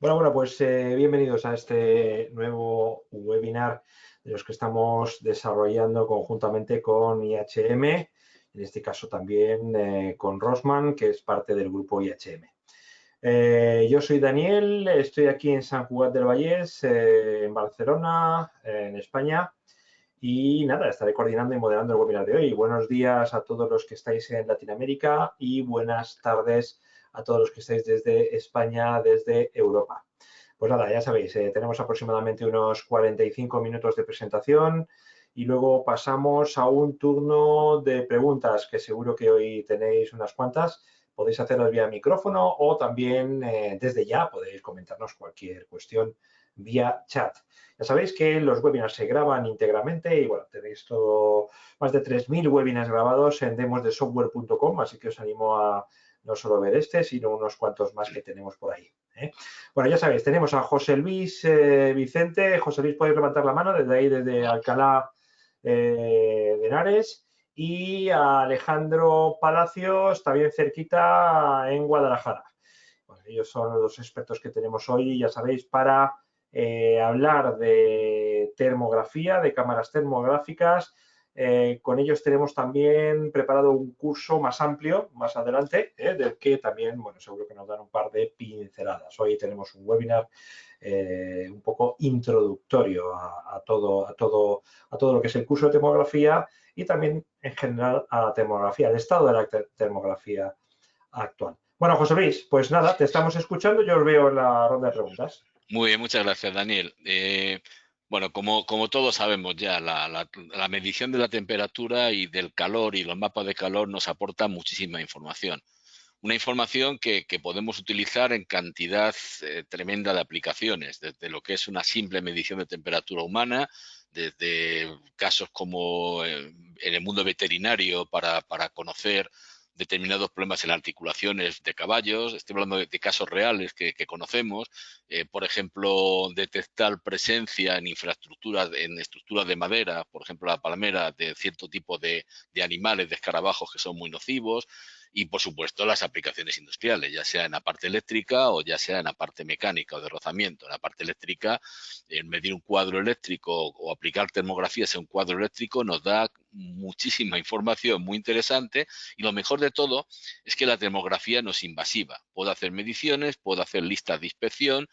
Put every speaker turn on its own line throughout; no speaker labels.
Bueno, pues bienvenidos a este nuevo webinar de los que estamos desarrollando conjuntamente con IHM, en este caso también con Rosman, que es parte del grupo IHM. Yo soy Daniel, estoy aquí en Sant Cugat del Vallès, en Barcelona, en España, y nada, estaré coordinando y moderando el webinar de hoy. Buenos días a todos los que estáis en Latinoamérica y buenas tardes a todos los que estáis desde España, desde Europa. Pues nada, ya sabéis, tenemos aproximadamente unos 45 minutos de presentación y luego pasamos a un turno de preguntas, que seguro que hoy tenéis unas cuantas. Podéis hacerlas vía micrófono o también desde ya podéis comentarnos cualquier cuestión vía chat. Ya sabéis que los webinars se graban íntegramente y bueno, tenéis todo, más de 3.000 webinars grabados en demosdesoftware.com, así que os animo a no solo ver este, sino unos cuantos más que tenemos por ahí. Bueno, ya sabéis, tenemos a José Luis Vicente. José Luis, podéis levantar la mano desde ahí, desde Alcalá de Henares. Y a Alejandro Palacios, también cerquita en Guadalajara. Bueno, ellos son los expertos que tenemos hoy, ya sabéis, para hablar de termografía, de cámaras termográficas. Con ellos tenemos también preparado un curso más amplio, más adelante, del que también, bueno, seguro que nos dan un par de pinceladas. Hoy tenemos un webinar un poco introductorio a todo lo que es el curso de termografía y también en general a la termografía, el estado de la termografía actual. Bueno, José Luis, pues nada, te estamos escuchando. Yo os veo en la ronda de preguntas.
Muy bien, muchas gracias, Daniel. Bueno, como todos sabemos ya, la medición de la temperatura y del calor y los mapas de calor nos aportan muchísima información. Una información que podemos utilizar en cantidad tremenda de aplicaciones, desde lo que es una simple medición de temperatura humana, desde casos como en el mundo veterinario para conocer determinados problemas en articulaciones de caballos. Estoy hablando de casos reales que conocemos. Por ejemplo, detectar presencia en infraestructuras, en estructuras de madera, por ejemplo, la palmera, de cierto tipo de animales, de escarabajos que son muy nocivos. Y, por supuesto, las aplicaciones industriales, ya sea en la parte eléctrica o ya sea en la parte mecánica o de rozamiento. En la parte eléctrica, medir un cuadro eléctrico o aplicar termografías en un cuadro eléctrico nos da muchísima información muy interesante, y lo mejor de todo es que la termografía no es invasiva. Puedo hacer mediciones, puedo hacer listas de inspección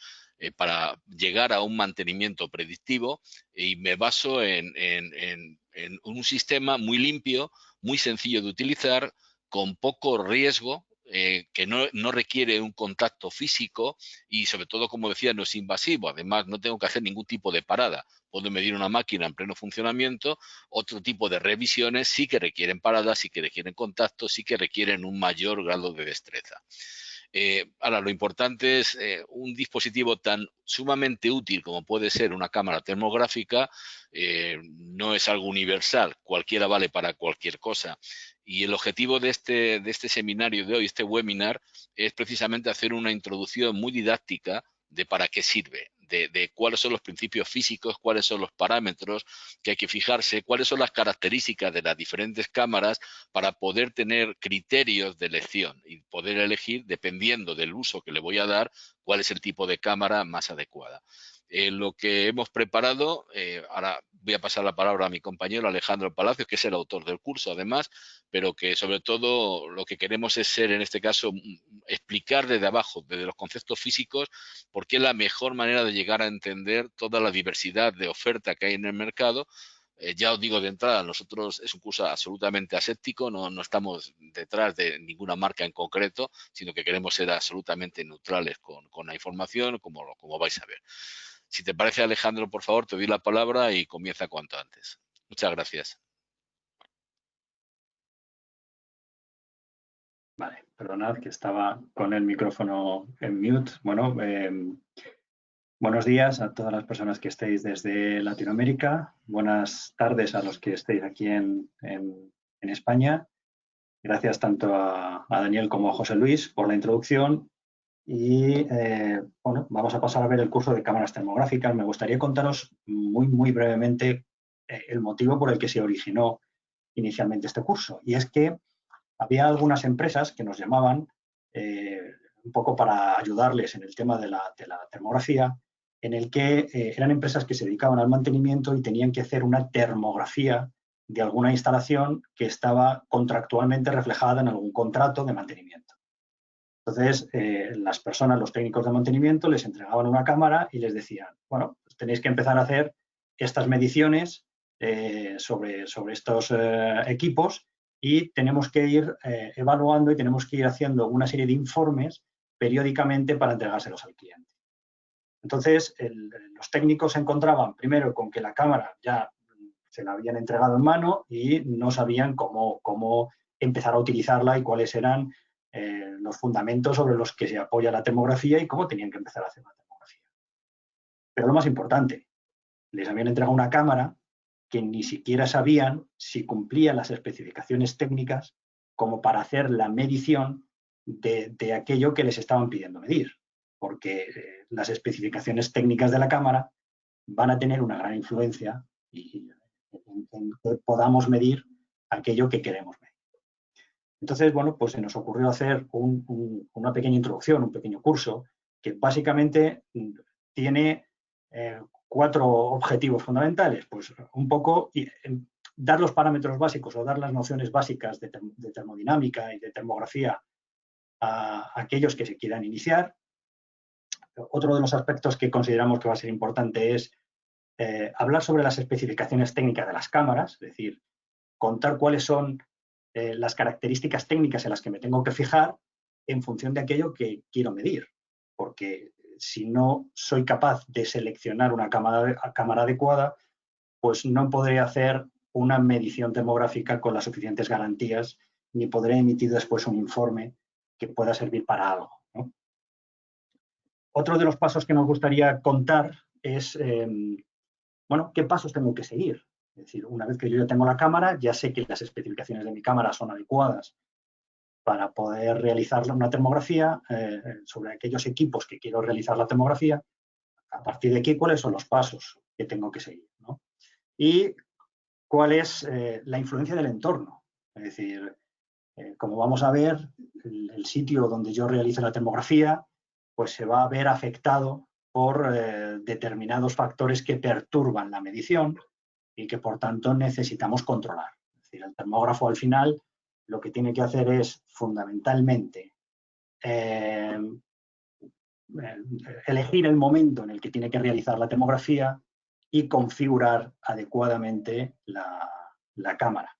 para llegar a un mantenimiento predictivo, y me baso en un sistema muy limpio, muy sencillo de utilizar, con poco riesgo, que no requiere un contacto físico y, sobre todo, como decía, no es invasivo. Además, no tengo que hacer ningún tipo de parada. Puedo medir una máquina en pleno funcionamiento. Otro tipo de revisiones sí que requieren paradas, sí que requieren contacto, sí que requieren un mayor grado de destreza. Ahora, lo importante es un dispositivo tan sumamente útil como puede ser una cámara termográfica. No es algo universal, cualquiera vale para cualquier cosa. Y el objetivo de este seminario de hoy, este webinar, es precisamente hacer una introducción muy didáctica de para qué sirve, de cuáles son los principios físicos, cuáles son los parámetros que hay que fijarse, cuáles son las características de las diferentes cámaras para poder tener criterios de elección y poder elegir, dependiendo del uso que le voy a dar, cuál es el tipo de cámara más adecuada. Lo que hemos preparado, ahora voy a pasar la palabra a mi compañero Alejandro Palacios, que es el autor del curso además, pero que sobre todo lo que queremos es ser, en este caso, explicar desde abajo, desde los conceptos físicos, por qué es la mejor manera de llegar a entender toda la diversidad de oferta que hay en el mercado. Ya os digo de entrada, nosotros es un curso absolutamente aséptico, no estamos detrás de ninguna marca en concreto, sino que queremos ser absolutamente neutrales con la información, como vais a ver. Si te parece, Alejandro, por favor, te doy la palabra y comienza cuanto antes. Muchas gracias.
Vale, perdonad que estaba con el micrófono en mute. Bueno, buenos días a todas las personas que estéis desde Latinoamérica. Buenas tardes a los que estéis aquí en España. Gracias tanto a Daniel como a José Luis por la introducción. Y bueno, vamos a pasar a ver el curso de cámaras termográficas. Me gustaría contaros muy brevemente el motivo por el que se originó inicialmente este curso. Y es que había algunas empresas que nos llamaban un poco para ayudarles en el tema de la termografía, en el que eran empresas que se dedicaban al mantenimiento y tenían que hacer una termografía de alguna instalación que estaba contractualmente reflejada en algún contrato de mantenimiento. Entonces, las personas, los técnicos de mantenimiento, les entregaban una cámara y les decían, bueno, pues tenéis que empezar a hacer estas mediciones sobre estos equipos y tenemos que ir evaluando y tenemos que ir haciendo una serie de informes periódicamente para entregárselos al cliente. Entonces, los técnicos se encontraban primero con que la cámara ya se la habían entregado en mano y no sabían cómo empezar a utilizarla y cuáles eran los fundamentos sobre los que se apoya la termografía y cómo tenían que empezar a hacer la termografía. Pero lo más importante, les habían entregado una cámara que ni siquiera sabían si cumplía las especificaciones técnicas como para hacer la medición de aquello que les estaban pidiendo medir, porque las especificaciones técnicas de la cámara van a tener una gran influencia en que podamos medir aquello que queremos medir. Entonces, bueno, pues se nos ocurrió hacer una pequeña introducción, un pequeño curso, que básicamente tiene 4 objetivos fundamentales. Pues un poco dar los parámetros básicos o dar las nociones básicas de termodinámica y de termografía a aquellos que se quieran iniciar. Otro de los aspectos que consideramos que va a ser importante es hablar sobre las especificaciones técnicas de las cámaras, es decir, contar cuáles son las características técnicas en las que me tengo que fijar en función de aquello que quiero medir, porque si no soy capaz de seleccionar una cámara adecuada, pues no podré hacer una medición termográfica con las suficientes garantías ni podré emitir después un informe que pueda servir para algo, ¿no? Otro de los pasos que nos gustaría contar es, bueno, qué pasos tengo que seguir. Es decir, una vez que yo ya tengo la cámara, ya sé que las especificaciones de mi cámara son adecuadas para poder realizar una termografía sobre aquellos equipos que quiero realizar la termografía. A partir de aquí, ¿cuáles son los pasos que tengo que seguir, ¿no? Y cuál es la influencia del entorno. Es decir, como vamos a ver, el sitio donde yo realice la termografía pues se va a ver afectado por determinados factores que perturban la medición y que, por tanto, necesitamos controlar. Es decir, el termógrafo, al final, lo que tiene que hacer es, fundamentalmente, elegir el momento en el que tiene que realizar la termografía y configurar adecuadamente la cámara.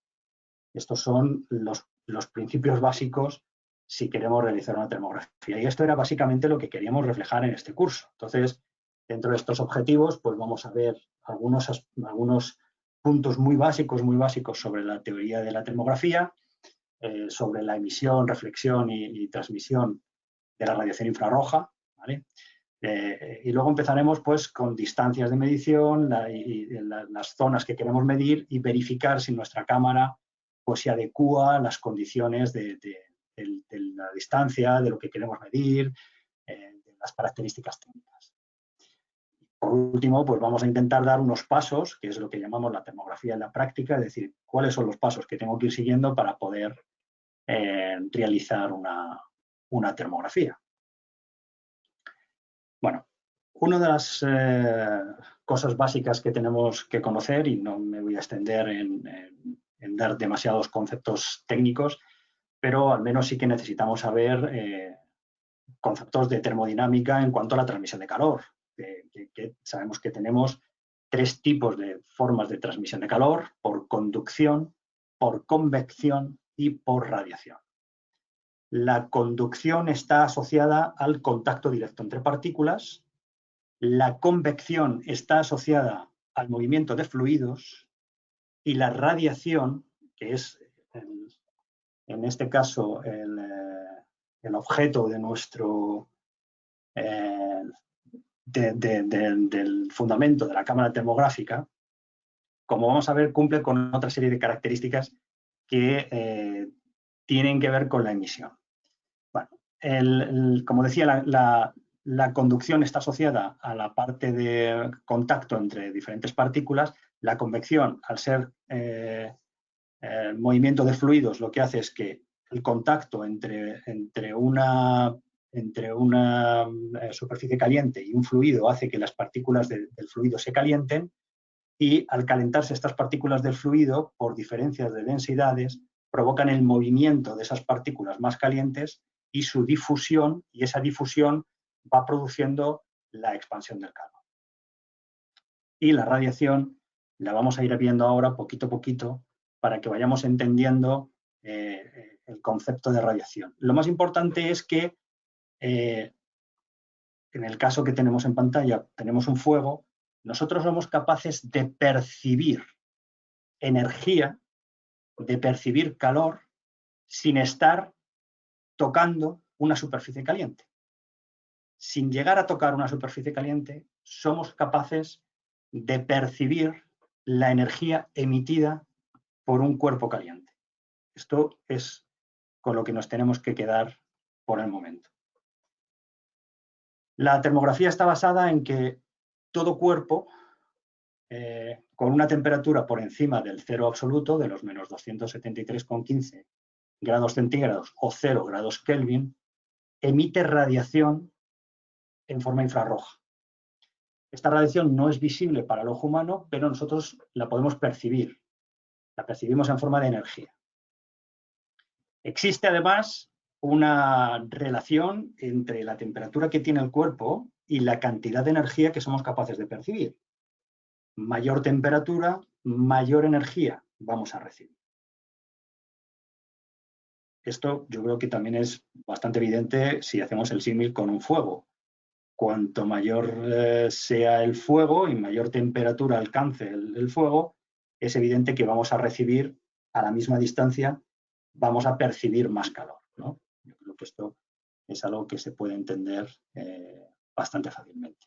Estos son los principios básicos si queremos realizar una termografía. Y esto era básicamente lo que queríamos reflejar en este curso. Entonces, dentro de estos objetivos, pues vamos a ver algunos puntos muy básicos sobre la teoría de la termografía, sobre la emisión, reflexión y transmisión de la radiación infrarroja, ¿vale? Y luego empezaremos pues con distancias de medición y las zonas que queremos medir y verificar si nuestra cámara pues se adecúa a las condiciones de la distancia, de lo que queremos medir, de las características técnicas. Por último, pues vamos a intentar dar unos pasos, que es lo que llamamos la termografía en la práctica, es decir, cuáles son los pasos que tengo que ir siguiendo para poder realizar una termografía. Bueno, una de las cosas básicas que tenemos que conocer, y no me voy a extender en dar demasiados conceptos técnicos, pero al menos sí que necesitamos saber conceptos de termodinámica en cuanto a la transmisión de calor. Que sabemos que tenemos 3 tipos de formas de transmisión de calor: por conducción, por convección y por radiación. La conducción está asociada al contacto directo entre partículas. La convección está asociada al movimiento de fluidos y la radiación, que es en este caso el objeto de nuestro del fundamento de la cámara termográfica, como vamos a ver, cumple con otra serie de características que tienen que ver con la emisión. Bueno, como decía, la conducción está asociada a la parte de contacto entre diferentes partículas. La convección, al ser movimiento de fluidos, lo que hace es que el contacto entre una entre una superficie caliente y un fluido hace que las partículas del fluido se calienten, y al calentarse estas partículas del fluido, por diferencias de densidades, provocan el movimiento de esas partículas más calientes y su difusión, y esa difusión va produciendo la expansión del calor. Y la radiación la vamos a ir viendo ahora poquito a poquito para que vayamos entendiendo el concepto de radiación. Lo más importante es que en el caso que tenemos en pantalla, tenemos un fuego. Nosotros somos capaces de percibir energía, de percibir calor, sin estar tocando una superficie caliente. Sin llegar a tocar una superficie caliente, somos capaces de percibir la energía emitida por un cuerpo caliente. Esto es con lo que nos tenemos que quedar por el momento. La termografía está basada en que todo cuerpo con una temperatura por encima del cero absoluto, de los menos 273,15 grados centígrados o 0 grados Kelvin, emite radiación en forma infrarroja. Esta radiación no es visible para el ojo humano, pero nosotros la podemos percibir. La percibimos en forma de energía. Existe además una relación entre la temperatura que tiene el cuerpo y la cantidad de energía que somos capaces de percibir. Mayor temperatura, mayor energía vamos a recibir. Esto yo creo que también es bastante evidente si hacemos el símil con un fuego. Cuanto mayor sea el fuego y mayor temperatura alcance el fuego, es evidente que vamos a recibir a la misma distancia, vamos a percibir más calor, ¿no? Yo creo que esto es algo que se puede entender bastante fácilmente.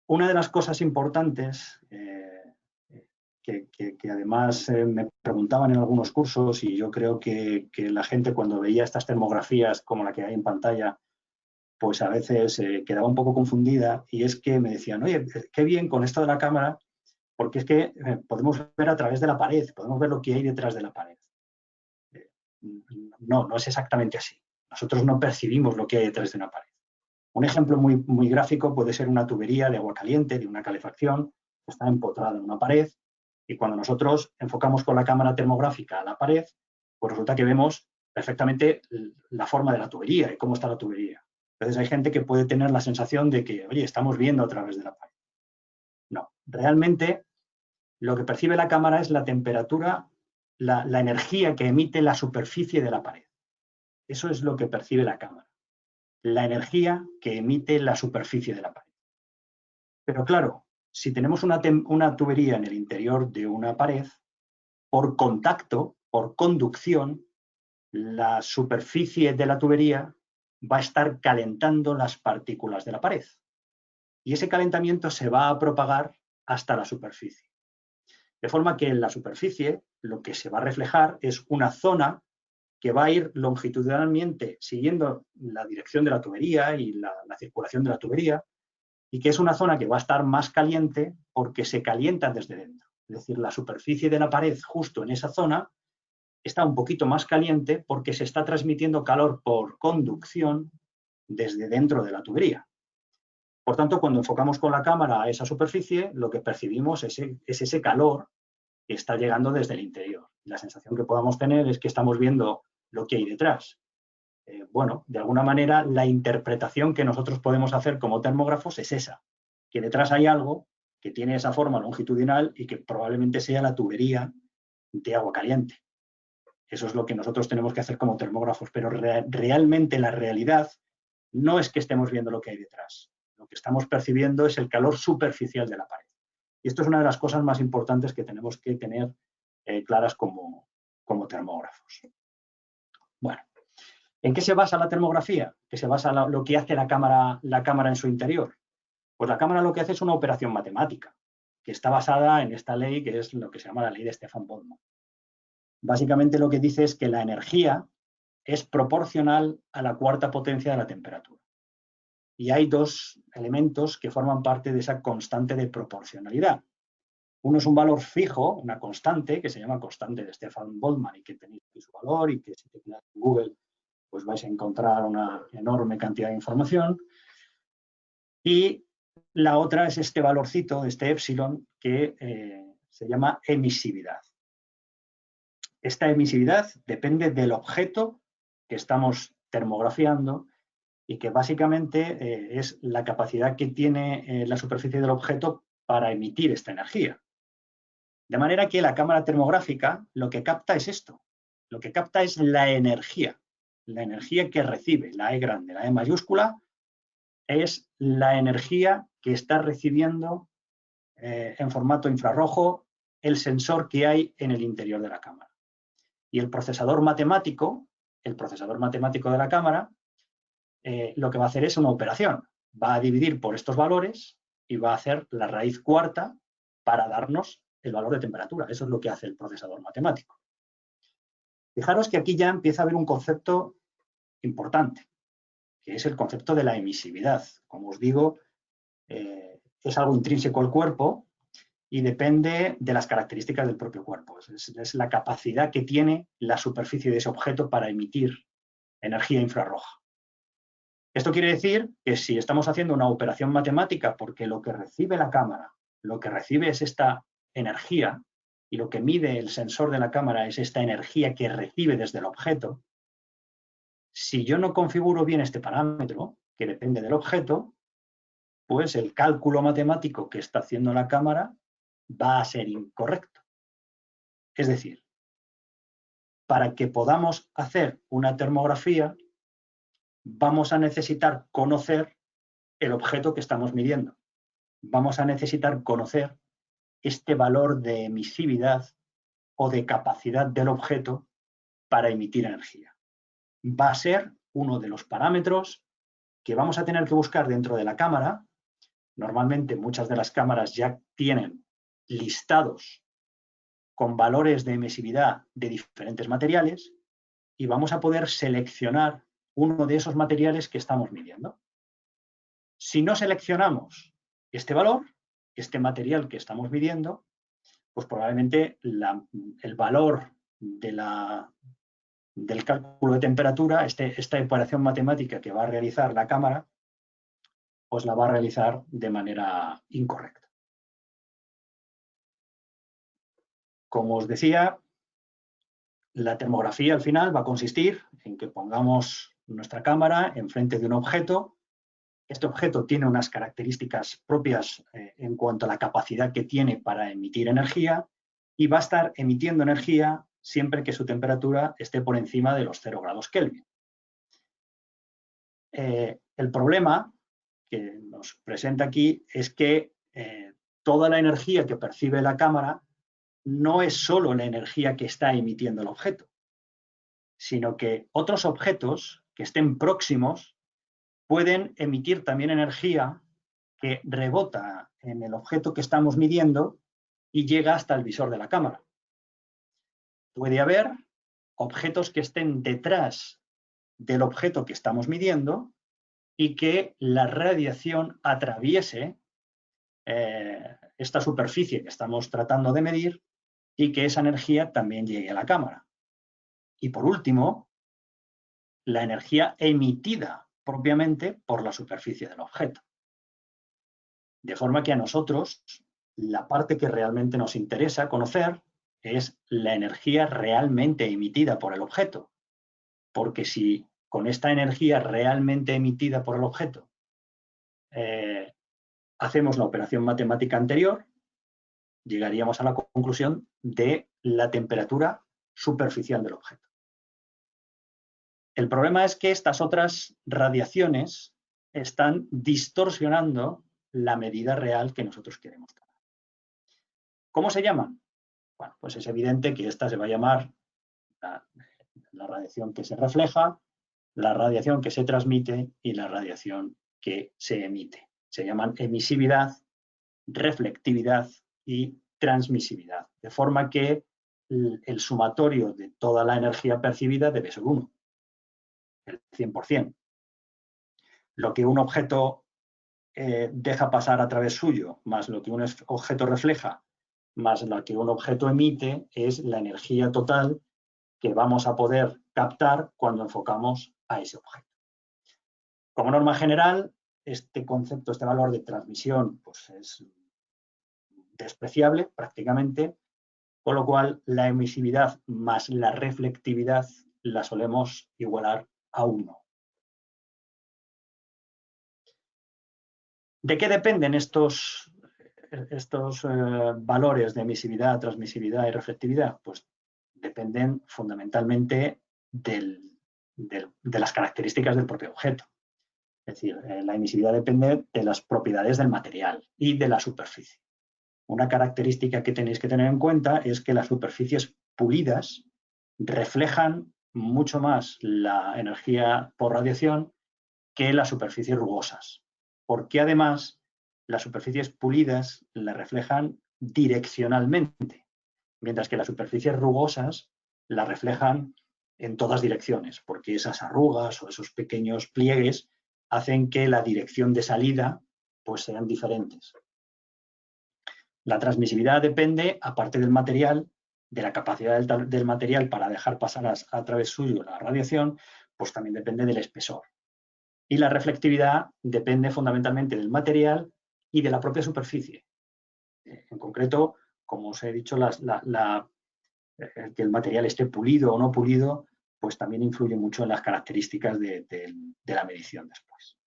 Una de las cosas importantes que además me preguntaban en algunos cursos, y yo creo que la gente cuando veía estas termografías como la que hay en pantalla, pues a veces quedaba un poco confundida, y es que me decían, oye, qué bien con esto de la cámara, porque es que podemos ver a través de la pared, podemos ver lo que hay detrás de la pared. No, no es exactamente así. Nosotros no percibimos lo que hay detrás de una pared. Un ejemplo muy gráfico puede ser una tubería de agua caliente, de una calefacción, que está empotrada en una pared, y cuando nosotros enfocamos con la cámara termográfica a la pared, pues resulta que vemos perfectamente la forma de la tubería y cómo está la tubería. Entonces hay gente que puede tener la sensación de que, oye, estamos viendo a través de la pared. No, realmente lo que percibe la cámara es la temperatura, la energía que emite la superficie de la pared. Eso es lo que percibe la cámara. La energía que emite la superficie de la pared. Pero claro, si tenemos una tubería en el interior de una pared, por contacto, por conducción, la superficie de la tubería va a estar calentando las partículas de la pared. Y ese calentamiento se va a propagar hasta la superficie. De forma que en la superficie lo que se va a reflejar es una zona que va a ir longitudinalmente siguiendo la dirección de la tubería y la circulación de la tubería, y que es una zona que va a estar más caliente porque se calienta desde dentro. Es decir, la superficie de la pared justo en esa zona está un poquito más caliente porque se está transmitiendo calor por conducción desde dentro de la tubería. Por tanto, cuando enfocamos con la cámara a esa superficie, lo que percibimos es ese calor que está llegando desde el interior. La sensación que podamos tener es que estamos viendo lo que hay detrás. Bueno, de alguna manera, la interpretación que nosotros podemos hacer como termógrafos es esa, que detrás hay algo que tiene esa forma longitudinal y que probablemente sea la tubería de agua caliente. Eso es lo que nosotros tenemos que hacer como termógrafos, pero realmente la realidad no es que estemos viendo lo que hay detrás. Lo que estamos percibiendo es el calor superficial de la pared. Y esto es una de las cosas más importantes que tenemos que tener claras como termógrafos. Bueno, ¿en qué se basa la termografía? ¿Qué se basa lo que hace la cámara en su interior? Pues la cámara lo que hace es una operación matemática, que está basada en esta ley, que es lo que se llama la ley de Stefan Boltzmann. Básicamente lo que dice es que la energía es proporcional a la cuarta potencia de la temperatura. Y hay dos elementos que forman parte de esa constante de proporcionalidad. Uno es un valor fijo, una constante, que se llama constante de Stefan Boltzmann y que tenéis aquí su valor y que si te quedas en Google pues vais a encontrar una enorme cantidad de información. Y la otra es este valorcito, este epsilon, que se llama emisividad. Esta emisividad depende del objeto que estamos termografiando y que básicamente es la capacidad que tiene la superficie del objeto para emitir esta energía. De manera que la cámara termográfica lo que capta es esto, lo que capta es la energía que recibe, la E grande, la E mayúscula, es la energía que está recibiendo en formato infrarrojo el sensor que hay en el interior de la cámara. Y el procesador matemático de la cámara, lo que va a hacer es una operación. Va a dividir por estos valores y va a hacer la raíz cuarta para darnos el valor de temperatura. Eso es lo que hace el procesador matemático. Fijaros que aquí ya empieza a haber un concepto importante, que es el concepto de la emisividad. Como os digo, es algo intrínseco al cuerpo y depende de las características del propio cuerpo. Es la capacidad que tiene la superficie de ese objeto para emitir energía infrarroja. Esto quiere decir que si estamos haciendo una operación matemática porque lo que recibe la cámara, lo que recibe es esta energía y lo que mide el sensor de la cámara es esta energía que recibe desde el objeto, si yo no configuro bien este parámetro, que depende del objeto, pues el cálculo matemático que está haciendo la cámara va a ser incorrecto. Es decir, para que podamos hacer una termografía, vamos a necesitar conocer el objeto que estamos midiendo. Vamos a necesitar conocer este valor de emisividad o de capacidad del objeto para emitir energía. Va a ser uno de los parámetros que vamos a tener que buscar dentro de la cámara. Normalmente muchas de las cámaras ya tienen listados con valores de emisividad de diferentes materiales y vamos a poder seleccionar uno de esos materiales que estamos midiendo. Si no seleccionamos este valor, este material que estamos midiendo, pues probablemente el valor del cálculo de temperatura, esta operación matemática que va a realizar la cámara, pues la va a realizar de manera incorrecta. Como os decía, la termografía al final va a consistir en que pongamos nuestra cámara enfrente de un objeto. Este objeto tiene unas características propias en cuanto a la capacidad que tiene para emitir energía y va a estar emitiendo energía siempre que su temperatura esté por encima de los 0 grados Kelvin. El problema que nos presenta aquí es que toda la energía que percibe la cámara no es solo la energía que está emitiendo el objeto, sino que otros objetos que estén próximos pueden emitir también energía que rebota en el objeto que estamos midiendo y llega hasta el visor de la cámara. Puede haber objetos que estén detrás del objeto que estamos midiendo y que la radiación atraviese esta superficie que estamos tratando de medir y que esa energía también llegue a la cámara. Y por último, la energía emitida propiamente por la superficie del objeto. De forma que a nosotros la parte que realmente nos interesa conocer es la energía realmente emitida por el objeto. Porque si con esta energía realmente emitida por el objeto hacemos la operación matemática anterior, llegaríamos a la conclusión de la temperatura superficial del objeto. El problema es que estas otras radiaciones están distorsionando la medida real que nosotros queremos tomar. ¿Cómo se llaman? Bueno, pues es evidente que esta se va a llamar la radiación que se refleja, la radiación que se transmite y la radiación que se emite. Se llaman emisividad, reflectividad y transmisividad, de forma que el sumatorio de toda la energía percibida debe ser 1, el 100%. Lo que un objeto deja pasar a través suyo, más lo que un objeto refleja, más la que un objeto emite es la energía total que vamos a poder captar cuando enfocamos a ese objeto. Como norma general, este concepto, este valor de transmisión, pues es despreciable prácticamente, con lo cual la emisividad más la reflectividad la solemos igualar a 1. ¿De qué dependen estos valores de emisividad, transmisividad y reflectividad? Pues dependen fundamentalmente de las características del propio objeto. Es decir, la emisividad depende de las propiedades del material y de la superficie. Una característica que tenéis que tener en cuenta es que las superficies pulidas reflejan mucho más la energía por radiación que las superficies rugosas, porque además las superficies pulidas la reflejan direccionalmente, mientras que las superficies rugosas la reflejan en todas direcciones, porque esas arrugas o esos pequeños pliegues hacen que la dirección de salida pues sean diferentes. La transmisividad depende, aparte del material, de la capacidad del material para dejar pasar a través suyo la radiación, pues también depende del espesor. Y la reflectividad depende fundamentalmente del material y de la propia superficie. En concreto, como os he dicho, que el material esté pulido o no pulido, pues también influye mucho en las características de la medición después.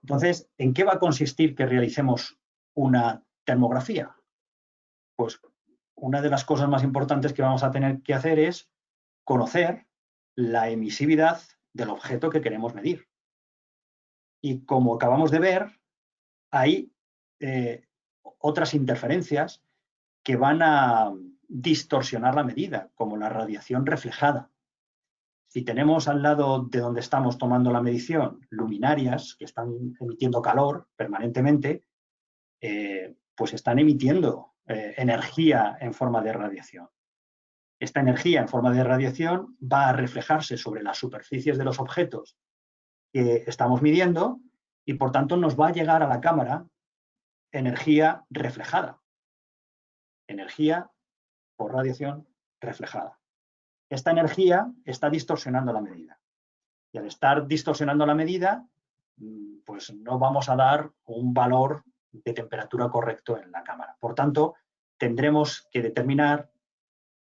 Entonces, ¿en qué va a consistir que realicemos una termografía? Pues una de las cosas más importantes que vamos a tener que hacer es conocer la emisividad del objeto que queremos medir. Y como acabamos de ver, hay otras interferencias que van a distorsionar la medida, como la radiación reflejada. Si tenemos al lado de donde estamos tomando la medición luminarias que están emitiendo calor permanentemente, pues están emitiendo energía en forma de radiación. Esta energía en forma de radiación va a reflejarse sobre las superficies de los objetos que estamos midiendo y, por tanto, nos va a llegar a la cámara energía reflejada. Energía por radiación reflejada. Esta energía está distorsionando la medida. Y al estar distorsionando la medida, pues no vamos a dar un valor de temperatura correcto en la cámara. Por tanto, tendremos que determinar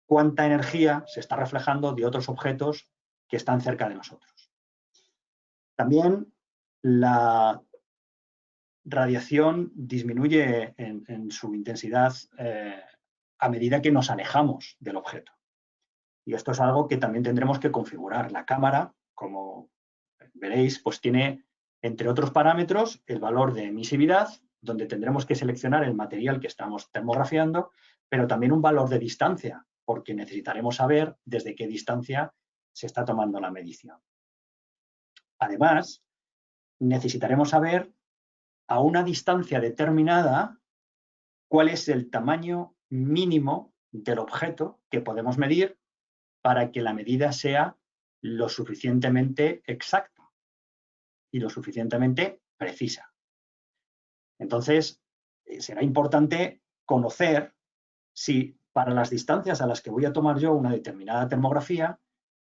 cuánta energía se está reflejando de otros objetos que están cerca de nosotros. También la radiación disminuye en su intensidad a medida que nos alejamos del objeto. Y esto es algo que también tendremos que configurar. La cámara, como veréis, pues tiene, entre otros parámetros, el valor de emisividad, donde tendremos que seleccionar el material que estamos termografiando, pero también un valor de distancia, porque necesitaremos saber desde qué distancia se está tomando la medición. Además, necesitaremos saber a una distancia determinada cuál es el tamaño mínimo del objeto que podemos medir para que la medida sea lo suficientemente exacta y lo suficientemente precisa. Entonces, será importante conocer si para las distancias a las que voy a tomar yo una determinada termografía,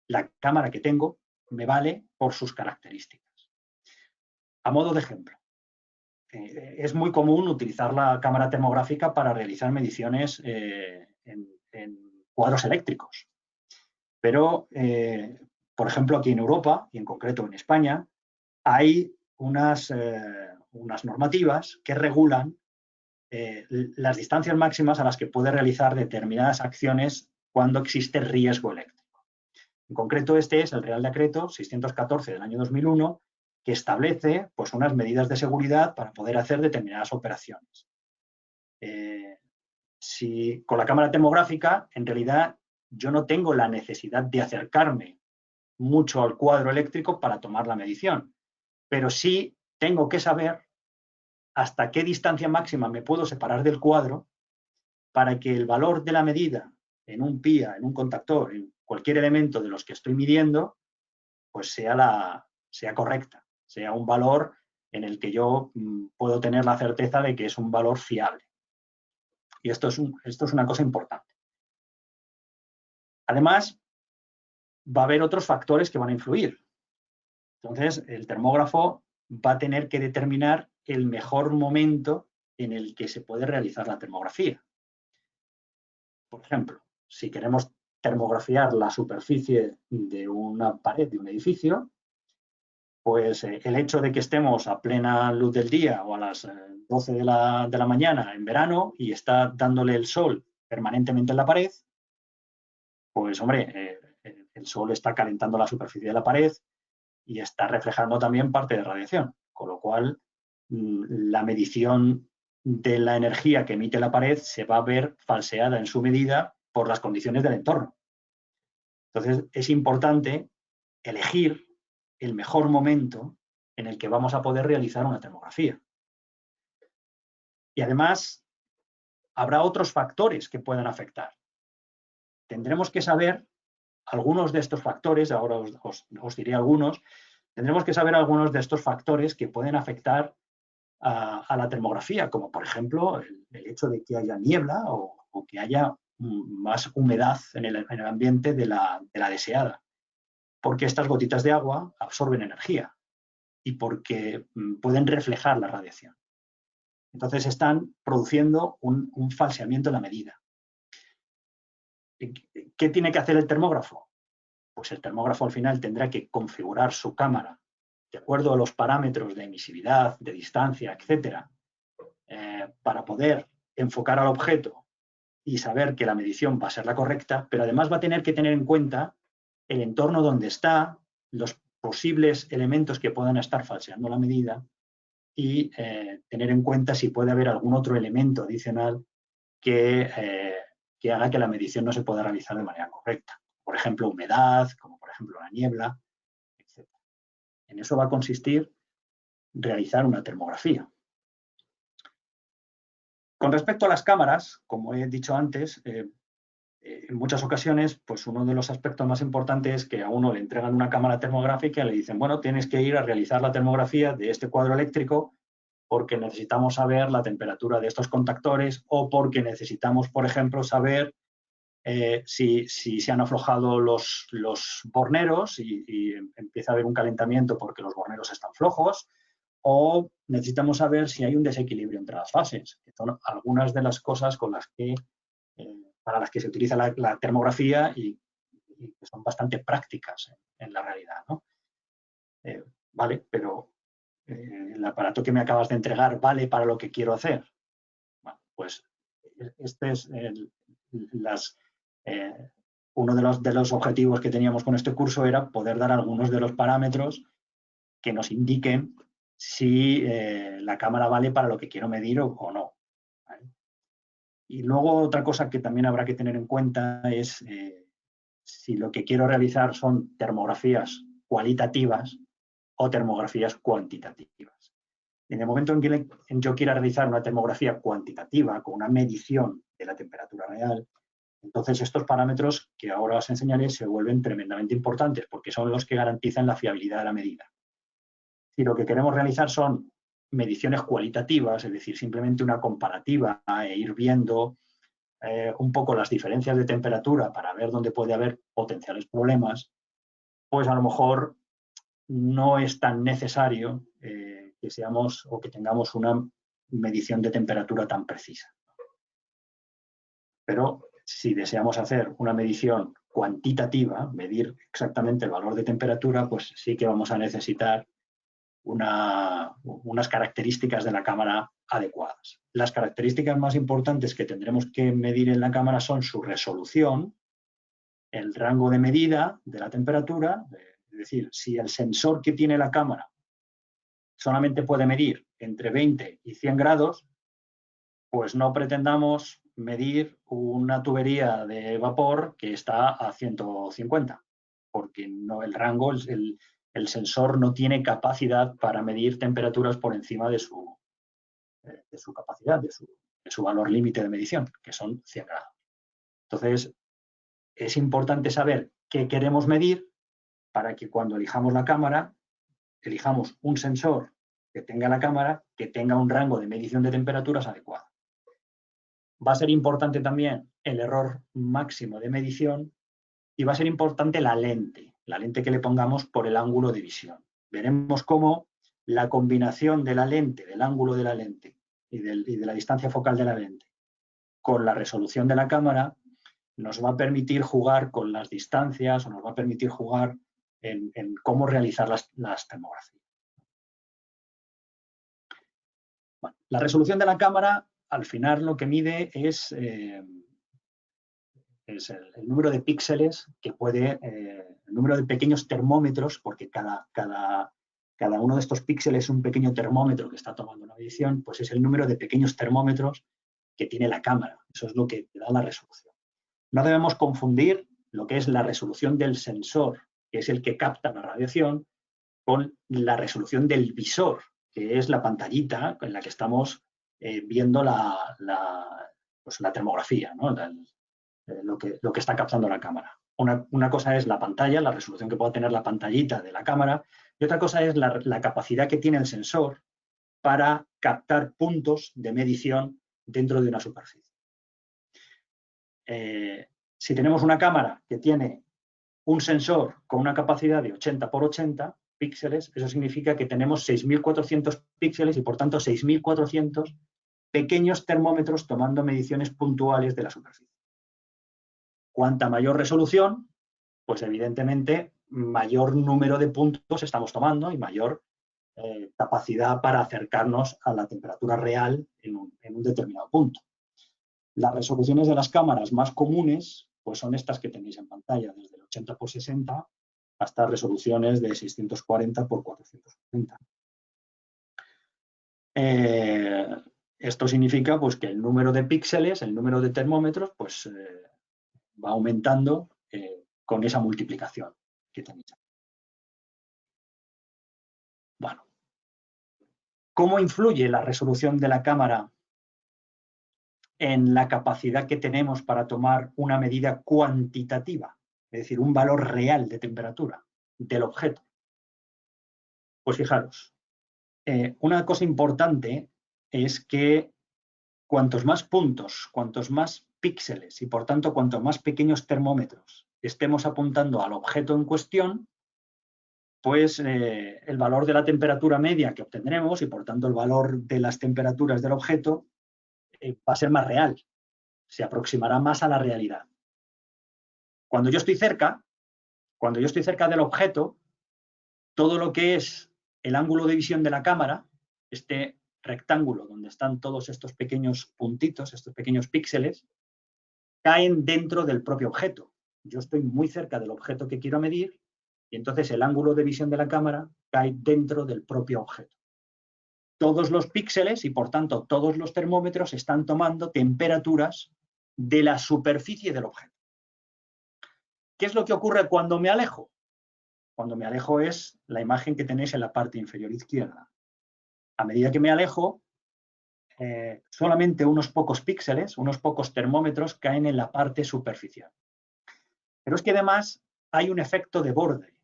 la cámara que tengo me vale por sus características. A modo de ejemplo, es muy común utilizar la cámara termográfica para realizar mediciones en cuadros eléctricos. Pero, por ejemplo, aquí en Europa, y en concreto en España, hay unas normativas que regulan las distancias máximas a las que puede realizar determinadas acciones cuando existe riesgo eléctrico. En concreto, este es el Real Decreto 614 del año 2001, que establece pues, unas medidas de seguridad para poder hacer determinadas operaciones. Si con la cámara termográfica, en realidad, yo no tengo la necesidad de acercarme mucho al cuadro eléctrico para tomar la medición, pero sí tengo que saber hasta qué distancia máxima me puedo separar del cuadro para que el valor de la medida en un PIA, en un contactor, en cualquier elemento de los que estoy midiendo, pues sea correcta, sea un valor en el que yo puedo tener la certeza de que es un valor fiable. Y esto es una cosa importante. Además, va a haber otros factores que van a influir. Entonces, el termógrafo va a tener que determinar el mejor momento en el que se puede realizar la termografía. Por ejemplo, si queremos termografiar la superficie de una pared de un edificio, pues el hecho de que estemos a plena luz del día o a las 12 de la mañana en verano y está dándole el sol permanentemente en la pared, pues hombre, el sol está calentando la superficie de la pared y está reflejando también parte de radiación, con lo cual la medición de la energía que emite la pared se va a ver falseada en su medida por las condiciones del entorno. Entonces, es importante elegir el mejor momento en el que vamos a poder realizar una termografía. Y además, habrá otros factores que puedan afectar. Tendremos que saber algunos de estos factores, ahora os diré algunos, tendremos que saber algunos de estos factores que pueden afectar a la termografía, como por ejemplo el hecho de que haya niebla o que haya más humedad en el ambiente de la deseada, porque estas gotitas de agua absorben energía y porque pueden reflejar la radiación. Entonces están produciendo un falseamiento en la medida. ¿Qué tiene que hacer el termógrafo? Pues el termógrafo al final tendrá que configurar su cámara de acuerdo a los parámetros de emisividad, de distancia, etcétera, para poder enfocar al objeto y saber que la medición va a ser la correcta, pero además va a tener que tener en cuenta el entorno donde está, los posibles elementos que puedan estar falseando la medida y tener en cuenta si puede haber algún otro elemento adicional que haga que la medición no se pueda realizar de manera correcta. Por ejemplo, humedad, como por ejemplo la niebla, etc. En eso va a consistir realizar una termografía. Con respecto a las cámaras, como he dicho antes, en muchas ocasiones, pues uno de los aspectos más importantes es que a uno le entregan una cámara termográfica y le dicen, bueno, tienes que ir a realizar la termografía de este cuadro eléctrico porque necesitamos saber la temperatura de estos contactores o porque necesitamos, por ejemplo, saber si se han aflojado los borneros y empieza a haber un calentamiento porque los borneros están flojos, o necesitamos saber si hay un desequilibrio entre las fases, que son algunas de las cosas con las que, para las que se utiliza la termografía y que son bastante prácticas en la realidad, ¿no? Vale, pero el aparato que me acabas de entregar vale para lo que quiero hacer. Bueno, pues este es uno de los objetivos que teníamos con este curso era poder dar algunos de los parámetros que nos indiquen si la cámara vale para lo que quiero medir o no. ¿Vale? Y luego otra cosa que también habrá que tener en cuenta es si lo que quiero realizar son termografías cualitativas o termografías cuantitativas. En el momento en que yo quiera realizar una termografía cuantitativa con una medición de la temperatura real, entonces estos parámetros que ahora os enseñaré se vuelven tremendamente importantes porque son los que garantizan la fiabilidad de la medida. Si lo que queremos realizar son mediciones cualitativas, es decir, simplemente una comparativa e ir viendo un poco las diferencias de temperatura para ver dónde puede haber potenciales problemas, pues a lo mejor no es tan necesario que seamos o que tengamos una medición de temperatura tan precisa. Pero si deseamos hacer una medición cuantitativa, medir exactamente el valor de temperatura, pues sí que vamos a necesitar unas características de la cámara adecuadas. Las características más importantes que tendremos que medir en la cámara son su resolución, el rango de medida de la temperatura, es decir, si el sensor que tiene la cámara solamente puede medir entre 20 y 100 grados, pues no pretendamos medir una tubería de vapor que está a 150, porque no, el rango, el sensor no tiene capacidad para medir temperaturas por encima de su capacidad, de su valor límite de medición, que son 100 grados. Entonces, es importante saber qué queremos medir para que cuando elijamos la cámara, elijamos un sensor que tenga la cámara, que tenga un rango de medición de temperaturas adecuado. Va a ser importante también el error máximo de medición y va a ser importante la lente que le pongamos por el ángulo de visión. Veremos cómo la combinación de la lente, del ángulo de la lente y de la distancia focal de la lente con la resolución de la cámara nos va a permitir jugar con las distancias o nos va a permitir jugar en cómo realizar las termografías. Bueno, la resolución de la cámara, al final, lo que mide es el número de píxeles que puede, el número de pequeños termómetros, porque cada uno de estos píxeles es un pequeño termómetro que está tomando una medición, pues es el número de pequeños termómetros que tiene la cámara. Eso es lo que da la resolución. No debemos confundir lo que es la resolución del sensor, que es el que capta la radiación, con la resolución del visor, que es la pantallita en la que estamos viendo la termografía, ¿no? Lo que está captando la cámara. Una cosa es la pantalla, la resolución que pueda tener la pantallita de la cámara, y otra cosa es la capacidad que tiene el sensor para captar puntos de medición dentro de una superficie. Si tenemos una cámara que tiene un sensor con una capacidad de 80 por 80 píxeles, eso significa que tenemos 6.400 píxeles y, por tanto, 6.400 pequeños termómetros tomando mediciones puntuales de la superficie. Cuanta mayor resolución, pues evidentemente mayor número de puntos estamos tomando y mayor capacidad para acercarnos a la temperatura real en un determinado punto. Las resoluciones de las cámaras más comunes pues son estas que tenéis en pantalla, desde el 80 por 60 hasta resoluciones de 640 por 440. Esto significa pues, que el número de píxeles, el número de termómetros, pues va aumentando con esa multiplicación que tenéis. Bueno, ¿cómo influye la resolución de la cámara en la capacidad que tenemos para tomar una medida cuantitativa, es decir, un valor real de temperatura del objeto? Pues fijaros, una cosa importante es que cuantos más puntos, cuantos más píxeles y, por tanto, cuantos más pequeños termómetros estemos apuntando al objeto en cuestión, pues el valor de la temperatura media que obtendremos y, por tanto, el valor de las temperaturas del objeto va a ser más real, se aproximará más a la realidad. Cuando yo estoy cerca del objeto, todo lo que es el ángulo de visión de la cámara, este rectángulo donde están todos estos pequeños puntitos, estos pequeños píxeles, caen dentro del propio objeto. Yo estoy muy cerca del objeto que quiero medir y entonces el ángulo de visión de la cámara cae dentro del propio objeto. Todos los píxeles y, por tanto, todos los termómetros están tomando temperaturas de la superficie del objeto. ¿Qué es lo que ocurre cuando me alejo? Cuando me alejo es la imagen que tenéis en la parte inferior izquierda. A medida que me alejo, solamente unos pocos píxeles, unos pocos termómetros caen en la parte superficial. Pero es que además hay un efecto de borde.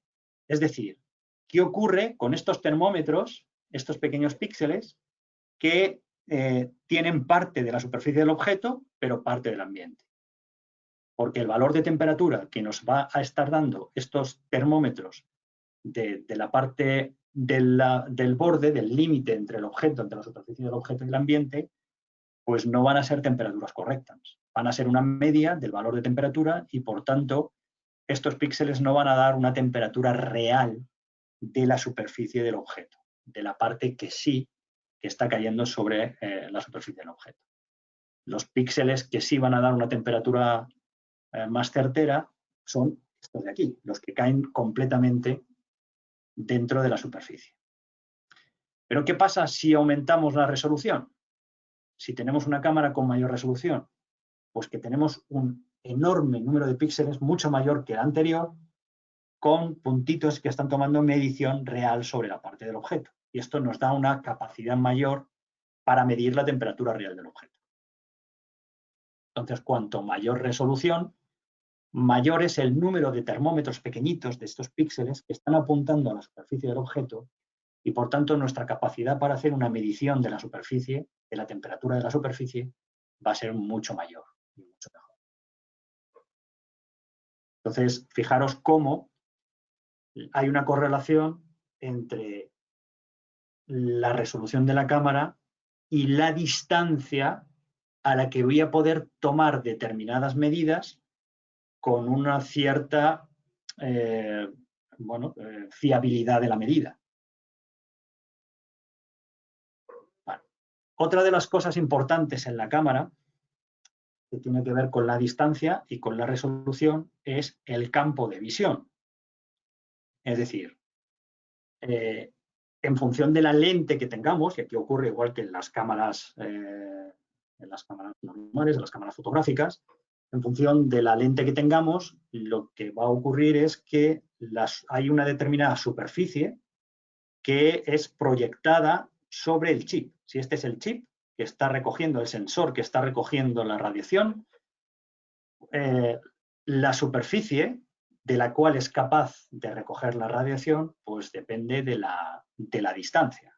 Es decir, ¿qué ocurre con estos termómetros, estos pequeños píxeles, que tienen parte de la superficie del objeto, pero parte del ambiente? Porque el valor de temperatura que nos va a estar dando estos termómetros de la parte del borde, del límite entre el objeto, entre la superficie del objeto y el ambiente, pues no van a ser temperaturas correctas. Van a ser una media del valor de temperatura y, por tanto, estos píxeles no van a dar una temperatura real de la superficie del objeto, de la parte que sí que está cayendo sobre la superficie del objeto. Los píxeles que sí van a dar una temperatura más certera son estos de aquí, los que caen completamente dentro de la superficie. ¿Pero qué pasa si aumentamos la resolución? Si tenemos una cámara con mayor resolución, pues que tenemos un enorme número de píxeles, mucho mayor que el anterior, con puntitos que están tomando medición real sobre la parte del objeto. Y esto nos da una capacidad mayor para medir la temperatura real del objeto. Entonces, cuanto mayor resolución, mayor es el número de termómetros pequeñitos de estos píxeles que están apuntando a la superficie del objeto y, por tanto, nuestra capacidad para hacer una medición de la superficie, de la temperatura de la superficie, va a ser mucho mayor y mucho mejor. Entonces, fijaros cómo hay una correlación entre la resolución de la cámara y la distancia a la que voy a poder tomar determinadas medidas con una cierta fiabilidad de la medida. Bueno, otra de las cosas importantes en la cámara, que tiene que ver con la distancia y con la resolución, es el campo de visión. Es decir, en función de la lente que tengamos, y aquí ocurre igual que en las cámaras normales, en las cámaras fotográficas, en función de la lente que tengamos, lo que va a ocurrir es que hay una determinada superficie que es proyectada sobre el chip. Si este es el chip que está recogiendo, el sensor que está recogiendo la radiación, la superficie de la cual es capaz de recoger la radiación, pues depende de la distancia.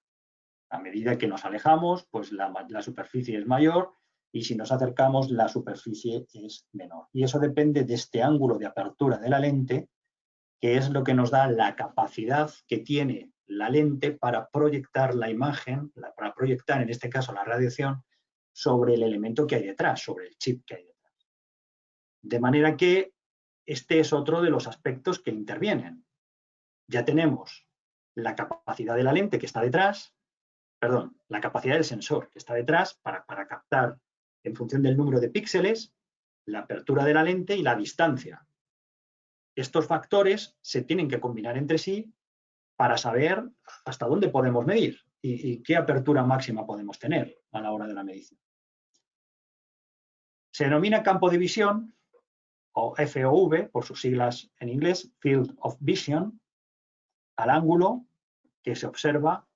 A medida que nos alejamos, pues la superficie es mayor, y si nos acercamos, la superficie es menor. Y eso depende de este ángulo de apertura de la lente, que es lo que nos da la capacidad que tiene la lente para proyectar la imagen, para proyectar, en este caso, la radiación, sobre el elemento que hay detrás, sobre el chip que hay detrás. De manera que este es otro de los aspectos que intervienen. Ya tenemos la capacidad de la lente que está detrás, perdón, la capacidad del sensor que está detrás para captar, en función del número de píxeles, la apertura de la lente y la distancia. Estos factores se tienen que combinar entre sí para saber hasta dónde podemos medir y qué apertura máxima podemos tener a la hora de la medición. Se denomina campo de visión, o FOV, por sus siglas en inglés, Field of Vision, al ángulo que se observa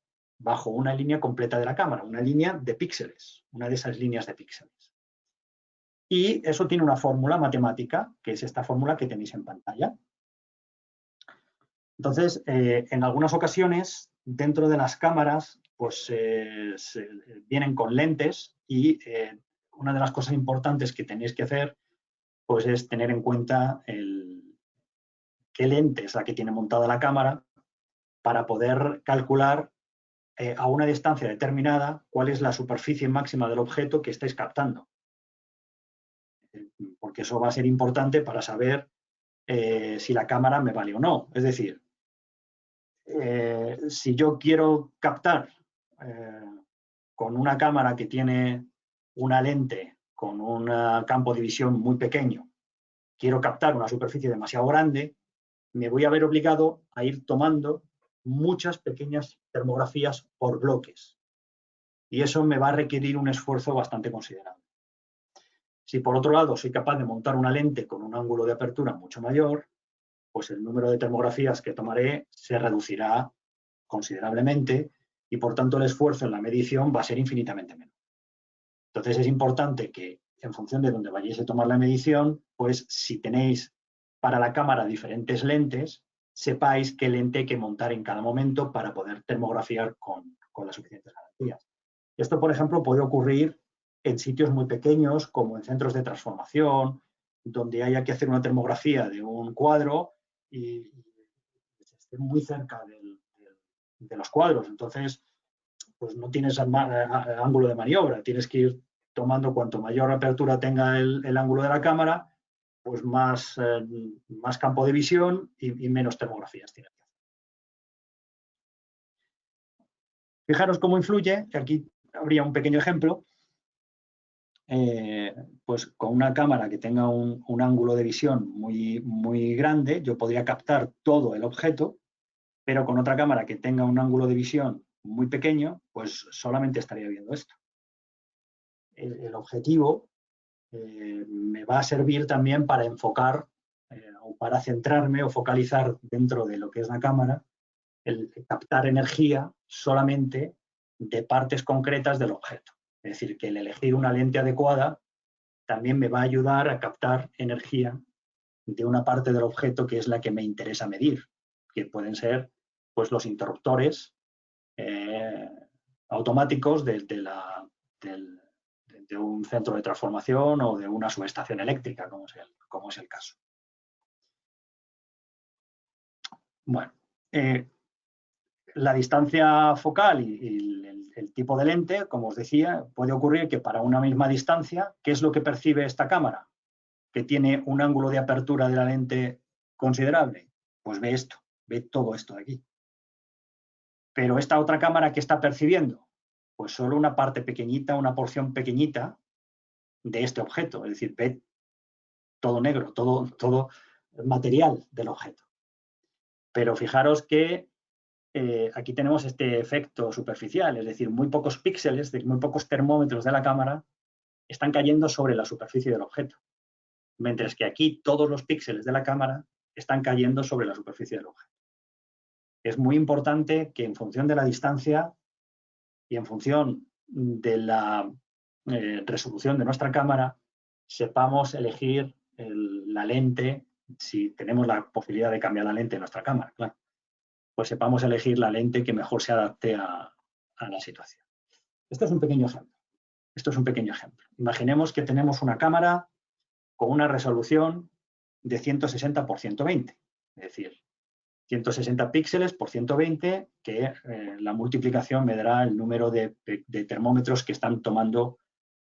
bajo una línea completa de la cámara, una línea de píxeles, una de esas líneas de píxeles. Y eso tiene una fórmula matemática, que es esta fórmula que tenéis en pantalla. Entonces, en algunas ocasiones, dentro de las cámaras, pues vienen con lentes, y una de las cosas importantes que tenéis que hacer, pues es tener en cuenta qué lente es la que tiene montada la cámara, para poder calcular a una distancia determinada cuál es la superficie máxima del objeto que estáis captando. Porque eso va a ser importante para saber si la cámara me vale o no. Es decir, si yo quiero captar con una cámara que tiene una lente con un campo de visión muy pequeño, quiero captar una superficie demasiado grande, me voy a ver obligado a ir tomando muchas pequeñas termografías por bloques. Y eso me va a requerir un esfuerzo bastante considerable. Si por otro lado soy capaz de montar una lente con un ángulo de apertura mucho mayor, pues el número de termografías que tomaré se reducirá considerablemente, y por tanto el esfuerzo en la medición va a ser infinitamente menor. Entonces es importante que, en función de donde vayáis a tomar la medición, pues si tenéis para la cámara diferentes lentes, sepáis qué lente hay que montar en cada momento para poder termografiar con las suficientes garantías. Esto, por ejemplo, puede ocurrir en sitios muy pequeños, como en centros de transformación, donde haya que hacer una termografía de un cuadro y esté muy cerca de los cuadros. Entonces, pues no tienes ángulo de maniobra, tienes que ir tomando cuanto mayor apertura tenga el ángulo de la cámara, pues más campo de visión y menos termografías tienes que hacer. Fijaros cómo influye, que aquí habría un pequeño ejemplo, pues con una cámara que tenga un ángulo de visión muy, muy grande, yo podría captar todo el objeto, pero con otra cámara que tenga un ángulo de visión muy pequeño, pues solamente estaría viendo esto. El objetivo me va a servir también para enfocar o para centrarme o focalizar dentro de lo que es la cámara, el captar energía solamente de partes concretas del objeto. Es decir, que el elegir una lente adecuada también me va a ayudar a captar energía de una parte del objeto que es la que me interesa medir, que pueden ser pues los interruptores automáticos de un centro de transformación o de una subestación eléctrica, como es el caso. Bueno, la distancia focal y el tipo de lente, como os decía, puede ocurrir que para una misma distancia, ¿qué es lo que percibe esta cámara? Que tiene un ángulo de apertura de la lente considerable. Pues ve esto, ve todo esto de aquí. Pero esta otra cámara, ¿qué está percibiendo? Pues solo una parte pequeñita, una porción pequeñita de este objeto. Es decir, ve todo negro, todo material del objeto. Pero fijaros que aquí tenemos este efecto superficial, es decir, muy pocos píxeles, muy pocos termómetros de la cámara están cayendo sobre la superficie del objeto, mientras que aquí todos los píxeles de la cámara están cayendo sobre la superficie del objeto. Es muy importante que en función de la distancia y en función de la resolución de nuestra cámara, sepamos elegir la lente, si tenemos la posibilidad de cambiar la lente de nuestra cámara, claro, pues sepamos elegir la lente que mejor se adapte a la situación. Esto es un pequeño ejemplo. Esto es un pequeño ejemplo. Imaginemos que tenemos una cámara con una resolución de 160 por 120, es decir, 160 píxeles por 120, que la multiplicación me dará el número de termómetros que están tomando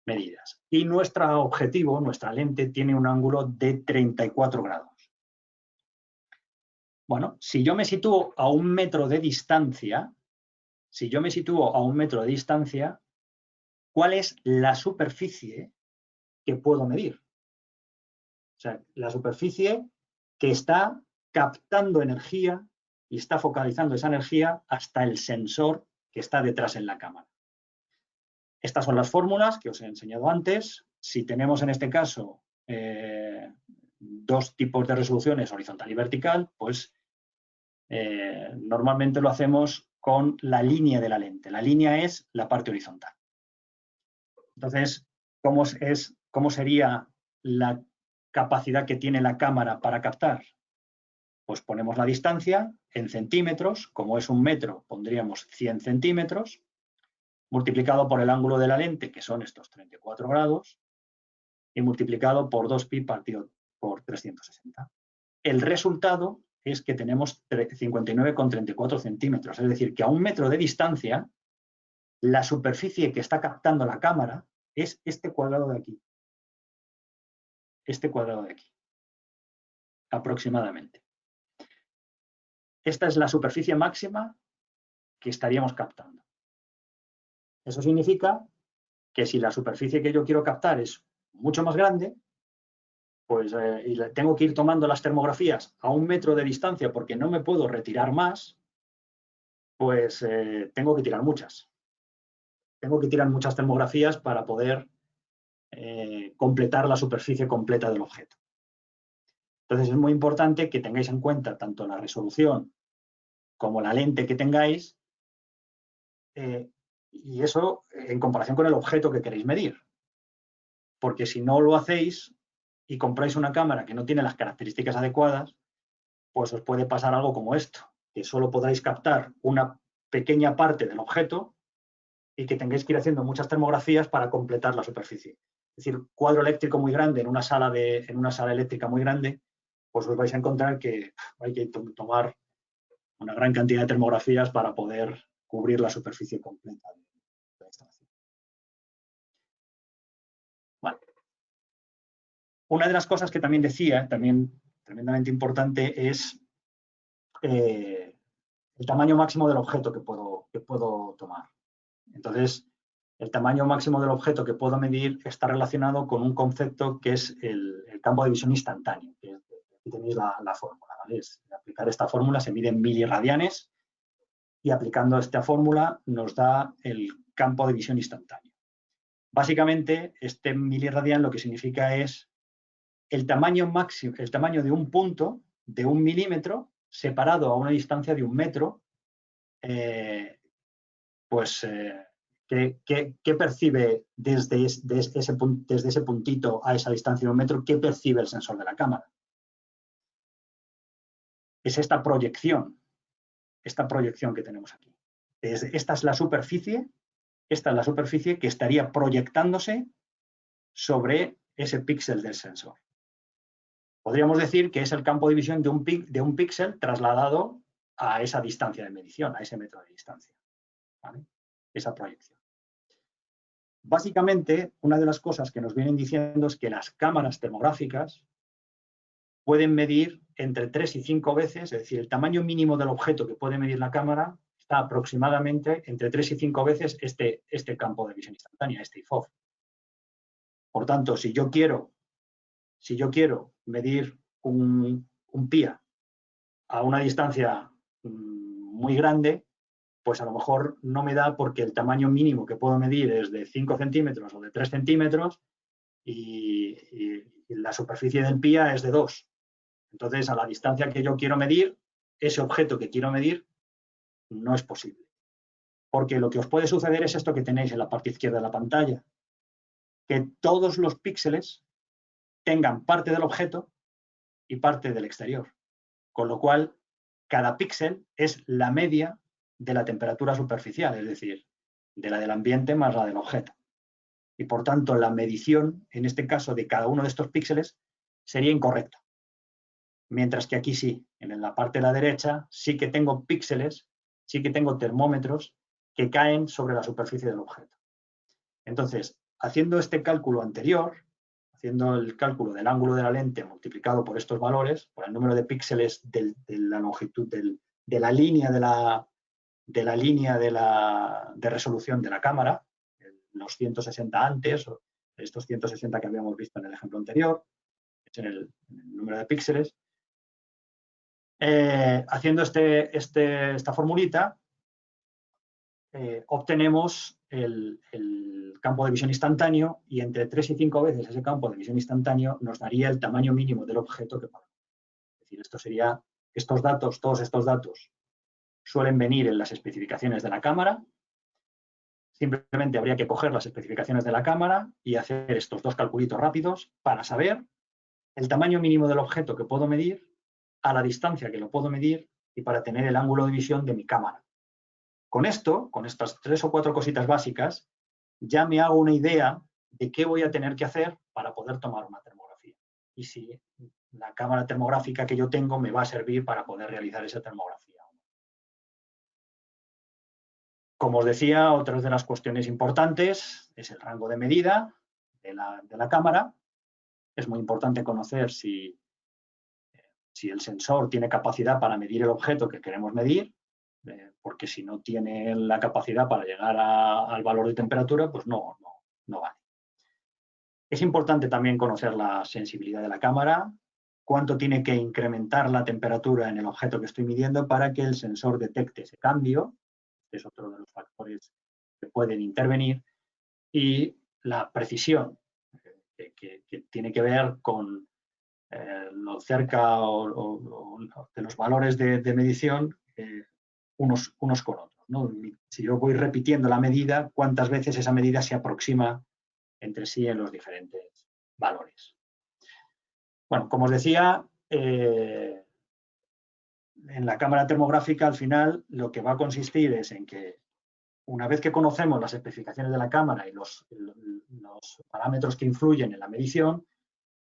medidas. Y nuestro objetivo, nuestra lente, tiene un ángulo de 34 grados. Bueno, si yo me sitúo a 1 metro de distancia, ¿cuál es la superficie que puedo medir? O sea, la superficie que está captando energía y está focalizando esa energía hasta el sensor que está detrás en la cámara. Estas son las fórmulas que os he enseñado antes. Si tenemos en este caso dos tipos de resoluciones, horizontal y vertical, pues normalmente lo hacemos con la línea de la lente. La línea es la parte horizontal. Entonces, ¿cómo sería la capacidad que tiene la cámara para captar? Pues ponemos la distancia en centímetros, como es 1 metro, pondríamos 100 centímetros, multiplicado por el ángulo de la lente, que son estos 34 grados, y multiplicado por 2pi partido por 360. El resultado es que tenemos 59,34 centímetros, es decir, que a 1 metro de distancia, la superficie que está captando la cámara es este cuadrado de aquí. Este cuadrado de aquí, aproximadamente. Esta es la superficie máxima que estaríamos captando. Eso significa que si la superficie que yo quiero captar es mucho más grande, pues y tengo que ir tomando las termografías a 1 metro de distancia porque no me puedo retirar más, pues tengo que tirar muchas. Tengo que tirar muchas termografías para poder completar la superficie completa del objeto. Entonces es muy importante que tengáis en cuenta tanto la resolución como la lente que tengáis y eso en comparación con el objeto que queréis medir. Porque si no lo hacéis y compráis una cámara que no tiene las características adecuadas, pues os puede pasar algo como esto, que solo podráis captar una pequeña parte del objeto y que tengáis que ir haciendo muchas termografías para completar la superficie. Es decir, cuadro eléctrico muy grande en una sala eléctrica muy grande, pues os vais a encontrar que hay que tomar una gran cantidad de termografías para poder cubrir la superficie completa de la instalación. Vale. Una de las cosas que también decía, también tremendamente importante, es el tamaño máximo del objeto que puedo tomar. Entonces, el tamaño máximo del objeto que puedo medir está relacionado con un concepto que es el campo de visión instantáneo. Que aquí tenéis la fórmula, ¿vale? Aplicar esta fórmula se mide en miliradianes y aplicando esta fórmula nos da el campo de visión instantáneo. Básicamente, este miliradian lo que significa es el tamaño máximo, el tamaño de un punto de 1 milímetro separado a una distancia de 1 metro, ¿qué percibe desde ese puntito a esa distancia de 1 metro? ¿Qué percibe el sensor de la cámara? Es esta proyección que tenemos aquí. Esta es la superficie que estaría proyectándose sobre ese píxel del sensor. Podríamos decir que es el campo de visión de un píxel trasladado a esa distancia de medición, a ese metro de distancia, ¿vale? Esa proyección. Básicamente, una de las cosas que nos vienen diciendo es que las cámaras termográficas pueden medir entre 3 y 5 veces, es decir, el tamaño mínimo del objeto que puede medir la cámara está aproximadamente entre 3 y 5 veces este campo de visión instantánea, este IFOV. Por tanto, si yo quiero medir un PIA a una distancia muy grande, pues a lo mejor no me da porque el tamaño mínimo que puedo medir es de 5 centímetros o de 3 centímetros y la superficie del PIA es de 2. Entonces, a la distancia que yo quiero medir, ese objeto que quiero medir no es posible. Porque lo que os puede suceder es esto que tenéis en la parte izquierda de la pantalla, que todos los píxeles tengan parte del objeto y parte del exterior. Con lo cual, cada píxel es la media de la temperatura superficial, es decir, de la del ambiente más la del objeto. Y por tanto, la medición, en este caso, de cada uno de estos píxeles sería incorrecta. Mientras que aquí sí, en la parte de la derecha, sí que tengo píxeles, sí que tengo termómetros que caen sobre la superficie del objeto. Entonces, haciendo este cálculo anterior, haciendo el cálculo del ángulo de la lente multiplicado por estos valores, por el número de píxeles de la longitud de la línea de resolución de la cámara, los 160 antes, o estos 160 que habíamos visto en el ejemplo anterior, en el número de píxeles. Haciendo esta formulita, obtenemos el campo de visión instantáneo y entre 3 y 5 veces ese campo de visión instantáneo nos daría el tamaño mínimo del objeto que podemos. Es decir, todos estos datos suelen venir en las especificaciones de la cámara. Simplemente habría que coger las especificaciones de la cámara y hacer estos dos calculitos rápidos para saber el tamaño mínimo del objeto que puedo medir, a la distancia que lo puedo medir y para tener el ángulo de visión de mi cámara. Con esto, con estas 3 o 4 cositas básicas, ya me hago una idea de qué voy a tener que hacer para poder tomar una termografía. Y si la cámara termográfica que yo tengo me va a servir para poder realizar esa termografía. Como os decía, otra de las cuestiones importantes es el rango de medida de la cámara. Es muy importante conocer si el sensor tiene capacidad para medir el objeto que queremos medir, porque si no tiene la capacidad para llegar al valor de temperatura, pues no vale. Es importante también conocer la sensibilidad de la cámara, cuánto tiene que incrementar la temperatura en el objeto que estoy midiendo para que el sensor detecte ese cambio. Este es otro de los factores que pueden intervenir. Y la precisión, que tiene que ver con lo cerca de los valores de medición unos con otros, ¿no? Si yo voy repitiendo la medida, cuántas veces esa medida se aproxima entre sí en los diferentes valores. Bueno, como os decía, en la cámara termográfica al final lo que va a consistir es en que una vez que conocemos las especificaciones de la cámara y los parámetros que influyen en la medición,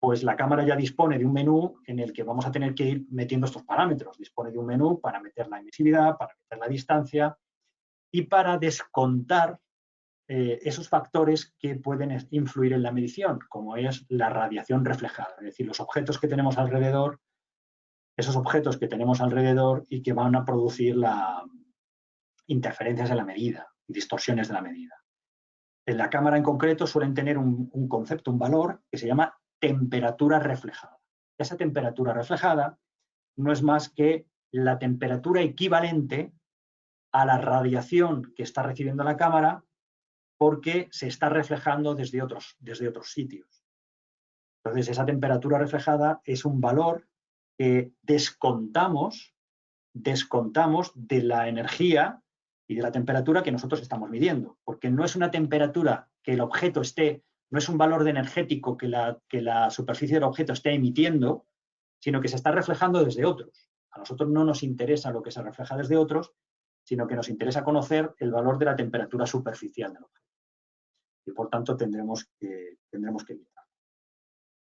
pues la cámara ya dispone de un menú en el que vamos a tener que ir metiendo estos parámetros. Dispone de un menú para meter la emisividad, para meter la distancia y para descontar esos factores que pueden influir en la medición, como es la radiación reflejada, es decir, los objetos que tenemos alrededor, esos objetos que tenemos alrededor y que van a producir interferencias en la medida, distorsiones de la medida. En la cámara en concreto suelen tener un concepto, un valor que se llama temperatura reflejada. Esa temperatura reflejada no es más que la temperatura equivalente a la radiación que está recibiendo la cámara porque se está reflejando desde otros sitios. Entonces, esa temperatura reflejada es un valor que descontamos de la energía y de la temperatura que nosotros estamos midiendo, porque no es una temperatura que el objeto no es un valor de energético que la superficie del objeto esté emitiendo, sino que se está reflejando desde otros. A nosotros no nos interesa lo que se refleja desde otros, sino que nos interesa conocer el valor de la temperatura superficial del objeto. y por tanto tendremos que evitar.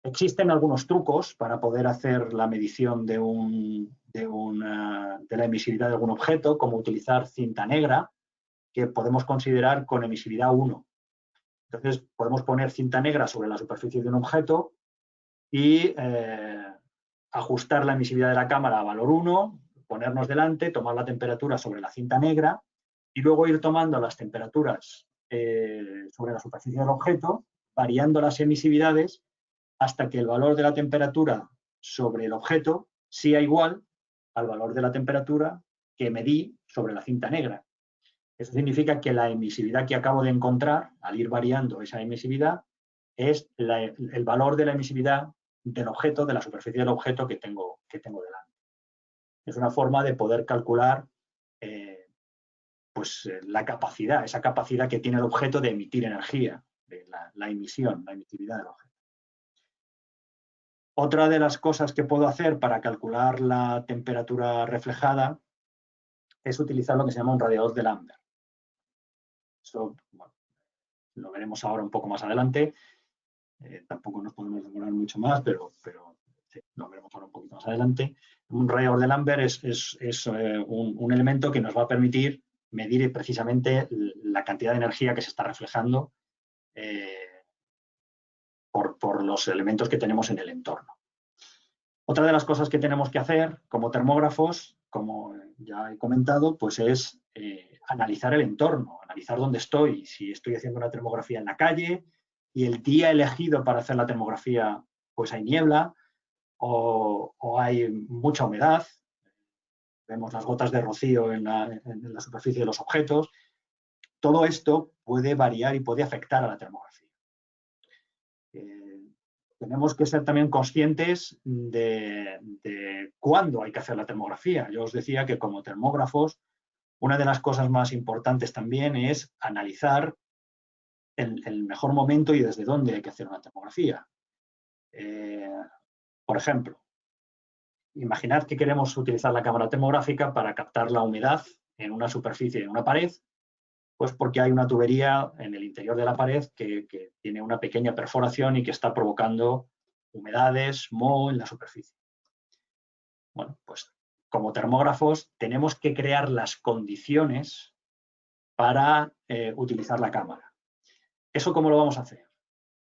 Existen algunos trucos para poder hacer la medición de la emisividad de algún objeto, como utilizar cinta negra, que podemos considerar con emisividad 1. Entonces, podemos poner cinta negra sobre la superficie de un objeto y ajustar la emisividad de la cámara a valor 1, ponernos delante, tomar la temperatura sobre la cinta negra y luego ir tomando las temperaturas sobre la superficie del objeto, variando las emisividades hasta que el valor de la temperatura sobre el objeto sea igual al valor de la temperatura que medí sobre la cinta negra. Eso significa que la emisividad que acabo de encontrar, al ir variando esa emisividad, es el valor de la emisividad del objeto, de la superficie del objeto que tengo delante. Es una forma de poder calcular la capacidad, esa capacidad que tiene el objeto de emitir energía, de la emisión, la emitividad del objeto. Otra de las cosas que puedo hacer para calcular la temperatura reflejada es utilizar lo que se llama un radiador de Lambert. Eso, bueno, lo veremos ahora un poco más adelante. Tampoco nos podemos demorar mucho más, pero sí, lo veremos ahora un poquito más adelante. Un radiador de Lambert es un elemento que nos va a permitir medir precisamente la cantidad de energía que se está reflejando por los elementos que tenemos en el entorno. Otra de las cosas que tenemos que hacer como termógrafos, como ya he comentado, pues es analizar el entorno, analizar dónde estoy, si estoy haciendo una termografía en la calle y el día elegido para hacer la termografía pues hay niebla o hay mucha humedad, vemos las gotas de rocío en la superficie de los objetos. Todo esto puede variar y puede afectar a la termografía. Tenemos que ser también conscientes de cuándo hay que hacer la termografía. Yo os decía que como termógrafos, una de las cosas más importantes también es analizar el mejor momento y desde dónde hay que hacer una termografía. Por ejemplo, imaginad que queremos utilizar la cámara termográfica para captar la humedad en una superficie, en una pared, pues porque hay una tubería en el interior de la pared que tiene una pequeña perforación y que está provocando humedades, moho en la superficie. Bueno, pues como termógrafos tenemos que crear las condiciones para utilizar la cámara. ¿Eso cómo lo vamos a hacer?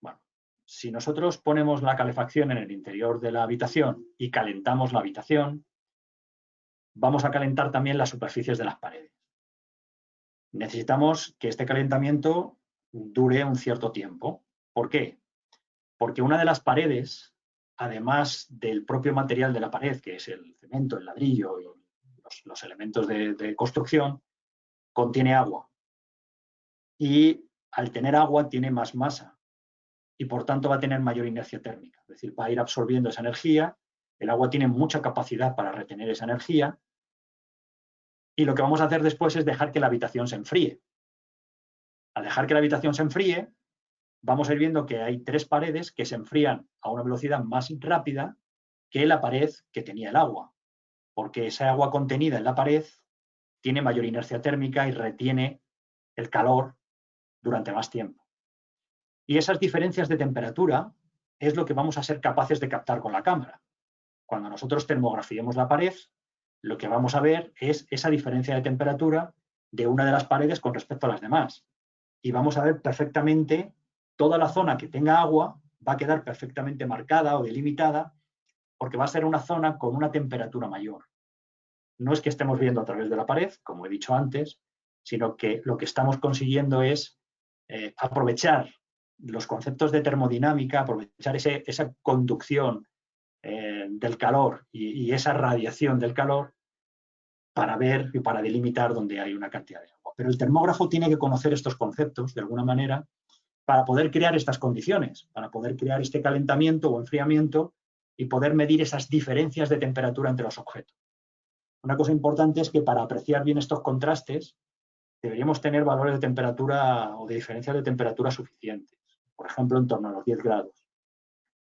Bueno, si nosotros ponemos la calefacción en el interior de la habitación y calentamos la habitación, vamos a calentar también las superficies de las paredes. Necesitamos que este calentamiento dure un cierto tiempo. ¿Por qué? Porque una de las paredes, además del propio material de la pared, que es el cemento, el ladrillo y los elementos de construcción, contiene agua. Y al tener agua tiene más masa y por tanto va a tener mayor inercia térmica. Es decir, va a ir absorbiendo esa energía. El agua tiene mucha capacidad para retener esa energía. Y lo que vamos a hacer después es dejar que la habitación se enfríe. Al dejar que la habitación se enfríe, vamos a ir viendo que hay tres paredes que se enfrían a una velocidad más rápida que la pared que tenía el agua, porque esa agua contenida en la pared tiene mayor inercia térmica y retiene el calor durante más tiempo. Y esas diferencias de temperatura es lo que vamos a ser capaces de captar con la cámara. Cuando nosotros termografiemos la pared, lo que vamos a ver es esa diferencia de temperatura de una de las paredes con respecto a las demás. Y vamos a ver perfectamente toda la zona que tenga agua va a quedar perfectamente marcada o delimitada porque va a ser una zona con una temperatura mayor. No es que estemos viendo a través de la pared, como he dicho antes, sino que lo que estamos consiguiendo es aprovechar los conceptos de termodinámica, aprovechar esa conducción del calor y esa radiación del calor para ver y para delimitar dónde hay una cantidad de agua. Pero el termógrafo tiene que conocer estos conceptos de alguna manera para poder crear estas condiciones, para poder crear este calentamiento o enfriamiento y poder medir esas diferencias de temperatura entre los objetos. Una cosa importante es que para apreciar bien estos contrastes deberíamos tener valores de temperatura o de diferencias de temperatura suficientes, por ejemplo, en torno a los 10 grados.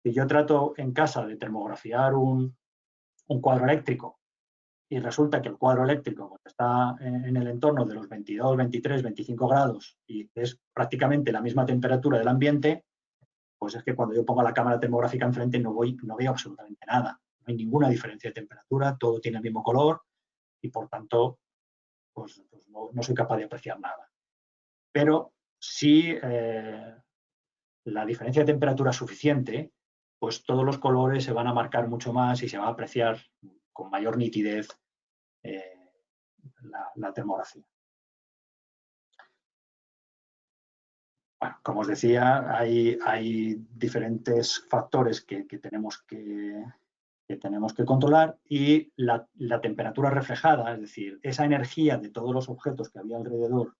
Si yo trato en casa de termografiar un cuadro eléctrico y resulta que el cuadro eléctrico pues, está en el entorno de los 22, 23, 25 grados y es prácticamente la misma temperatura del ambiente, pues es que cuando yo pongo la cámara termográfica enfrente no veo absolutamente nada. No hay ninguna diferencia de temperatura, todo tiene el mismo color y por tanto pues no soy capaz de apreciar nada. Pero si la diferencia de temperatura es suficiente, pues todos los colores se van a marcar mucho más y se va a apreciar con mayor nitidez la termografía. Bueno, como os decía, hay diferentes factores que tenemos que controlar y la temperatura reflejada, es decir, esa energía de todos los objetos que había alrededor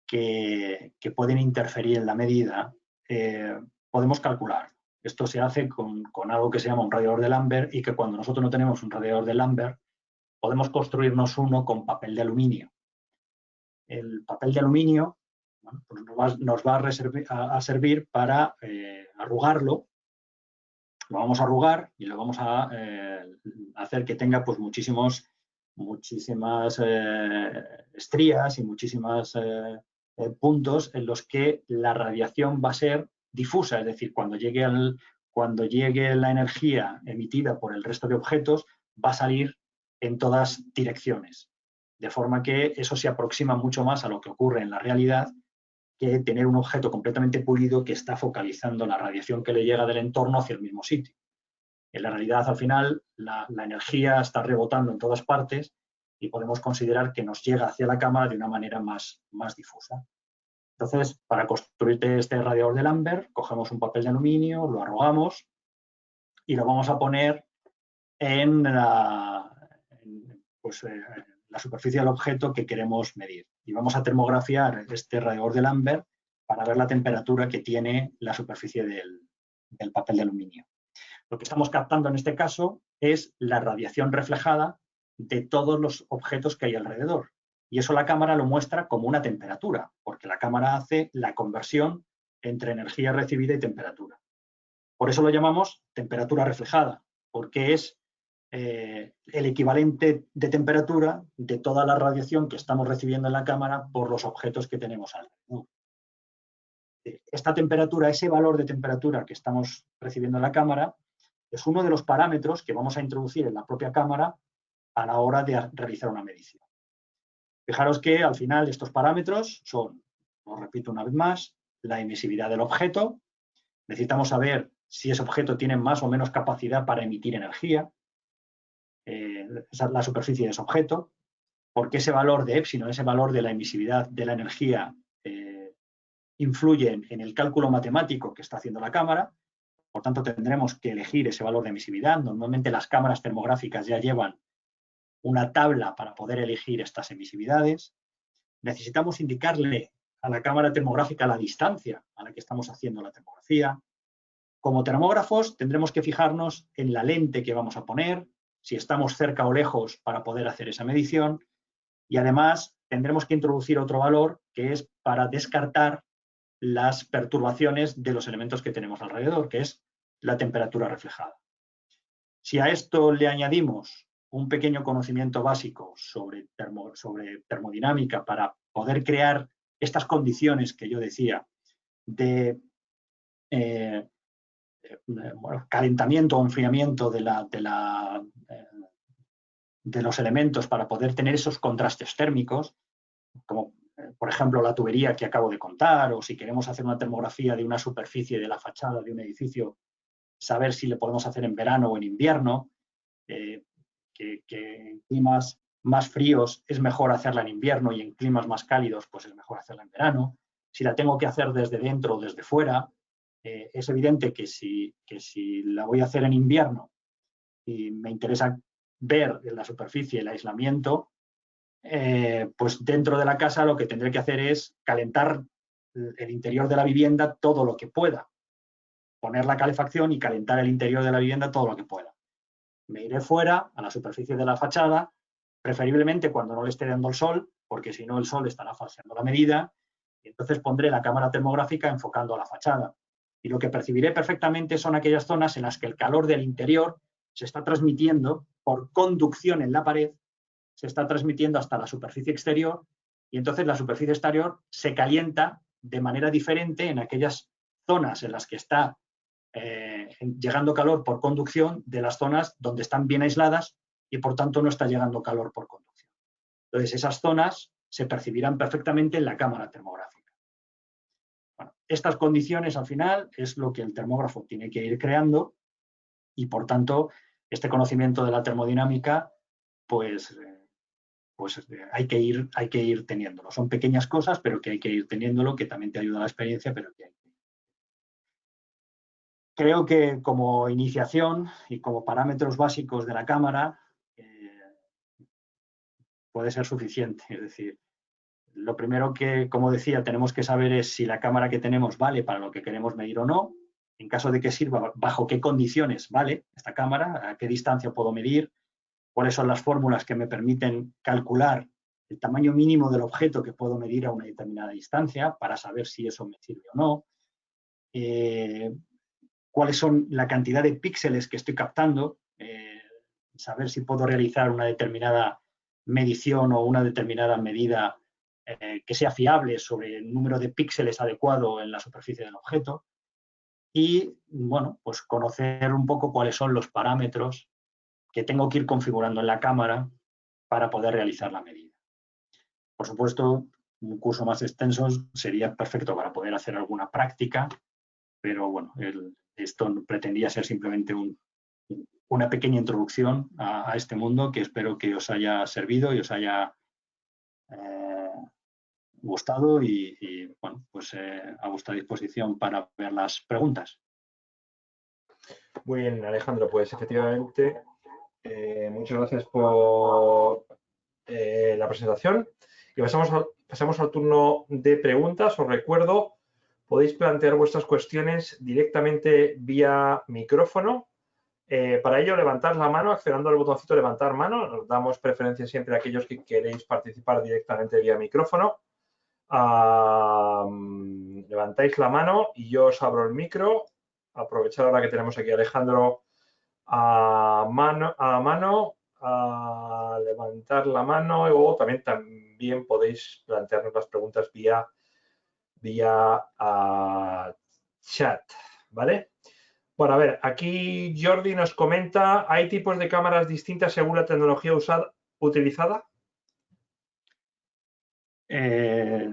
que pueden interferir en la medida, podemos calcular. Esto se hace con algo que se llama un radiador de Lambert y que cuando nosotros no tenemos un radiador de Lambert, podemos construirnos uno con papel de aluminio. El papel de aluminio, bueno, pues nos va a servir para arrugarlo. Lo vamos a arrugar y lo vamos a hacer que tenga pues muchísimas estrías y muchísimas puntos en los que la radiación va a ser difusa, es decir, cuando llegue la energía emitida por el resto de objetos va a salir en todas direcciones, de forma que eso se aproxima mucho más a lo que ocurre en la realidad que tener un objeto completamente pulido que está focalizando la radiación que le llega del entorno hacia el mismo sitio. En la realidad, al final, la energía está rebotando en todas partes y podemos considerar que nos llega hacia la cámara de una manera más difusa. Entonces, para construirte este radiador de Lambert, cogemos un papel de aluminio, lo arrugamos y lo vamos a poner en la superficie del objeto que queremos medir. Y vamos a termografiar este radiador de Lambert para ver la temperatura que tiene la superficie del papel de aluminio. Lo que estamos captando en este caso es la radiación reflejada de todos los objetos que hay alrededor. Y eso la cámara lo muestra como una temperatura, porque la cámara hace la conversión entre energía recibida y temperatura. Por eso lo llamamos temperatura reflejada, porque es el equivalente de temperatura de toda la radiación que estamos recibiendo en la cámara por los objetos que tenemos alrededor. Esta temperatura, ese valor de temperatura que estamos recibiendo en la cámara, es uno de los parámetros que vamos a introducir en la propia cámara a la hora de realizar una medición. Fijaros que al final estos parámetros son, lo repito una vez más, la emisividad del objeto. Necesitamos saber si ese objeto tiene más o menos capacidad para emitir energía, la superficie de ese objeto, porque ese valor de épsilon, ese valor de la emisividad de la energía, influye en el cálculo matemático que está haciendo la cámara. Por tanto, tendremos que elegir ese valor de emisividad. Normalmente las cámaras termográficas ya llevan una tabla para poder elegir estas emisividades. Necesitamos indicarle a la cámara termográfica la distancia a la que estamos haciendo la termografía. Como termógrafos tendremos que fijarnos en la lente que vamos a poner, si estamos cerca o lejos para poder hacer esa medición. Y además tendremos que introducir otro valor que es para descartar las perturbaciones de los elementos que tenemos alrededor, que es la temperatura reflejada. Si a esto le añadimos un pequeño conocimiento básico sobre termodinámica para poder crear estas condiciones que yo decía de calentamiento o enfriamiento de los elementos para poder tener esos contrastes térmicos, como por ejemplo la tubería que acabo de contar, o si queremos hacer una termografía de una superficie de la fachada de un edificio, saber si le podemos hacer en verano o en invierno, que en climas más fríos es mejor hacerla en invierno y en climas más cálidos pues es mejor hacerla en verano. Si la tengo que hacer desde dentro o desde fuera, es evidente que si la voy a hacer en invierno y me interesa ver en la superficie el aislamiento, pues dentro de la casa lo que tendré que hacer es calentar el interior de la vivienda todo lo que pueda. Poner la calefacción y calentar el interior de la vivienda todo lo que pueda. Me iré fuera, a la superficie de la fachada, preferiblemente cuando no le esté dando el sol, porque si no el sol estará falseando la medida, y entonces pondré la cámara termográfica enfocando a la fachada. Y lo que percibiré perfectamente son aquellas zonas en las que el calor del interior se está transmitiendo por conducción en la pared, se está transmitiendo hasta la superficie exterior y entonces la superficie exterior se calienta de manera diferente en aquellas zonas en las que está llegando calor por conducción de las zonas donde están bien aisladas y por tanto no está llegando calor por conducción. Entonces esas zonas se percibirán perfectamente en la cámara termográfica. Bueno, estas condiciones al final es lo que el termógrafo tiene que ir creando y por tanto este conocimiento de la termodinámica pues hay que ir teniéndolo. Son pequeñas cosas, pero que hay que ir teniéndolo, que también te ayuda a la experiencia, pero que hay que ir. Creo que como iniciación y como parámetros básicos de la cámara puede ser suficiente. Es decir, lo primero que, como decía, tenemos que saber es si la cámara que tenemos vale para lo que queremos medir o no. En caso de que sirva, bajo qué condiciones vale esta cámara, a qué distancia puedo medir, cuáles son las fórmulas que me permiten calcular el tamaño mínimo del objeto que puedo medir a una determinada distancia para saber si eso me sirve o no. Cuáles son la cantidad de píxeles que estoy captando, saber si puedo realizar una determinada medición o una determinada medida que sea fiable sobre el número de píxeles adecuado en la superficie del objeto y, bueno, pues conocer un poco cuáles son los parámetros que tengo que ir configurando en la cámara para poder realizar la medida. Por supuesto, un curso más extenso sería perfecto para poder hacer alguna práctica, pero bueno, esto pretendía ser simplemente una pequeña introducción a este mundo que espero que os haya servido y os haya gustado y bueno, pues a vuestra disposición para ver las preguntas.
Muy bien, Alejandro, pues efectivamente, muchas gracias por la presentación. Y pasamos al turno de preguntas. Os recuerdo, podéis plantear vuestras cuestiones directamente vía micrófono. Para ello, levantad la mano, accionando al botoncito levantar mano. Nos damos preferencia siempre a aquellos que queréis participar directamente vía micrófono. Levantáis la mano y yo os abro el micro. Aprovechar ahora que tenemos aquí a Alejandro a mano, a levantar la mano o también podéis plantearnos las preguntas vía chat, ¿vale? Bueno, a ver, aquí Jordi nos comenta, ¿hay tipos de cámaras distintas según la tecnología utilizada?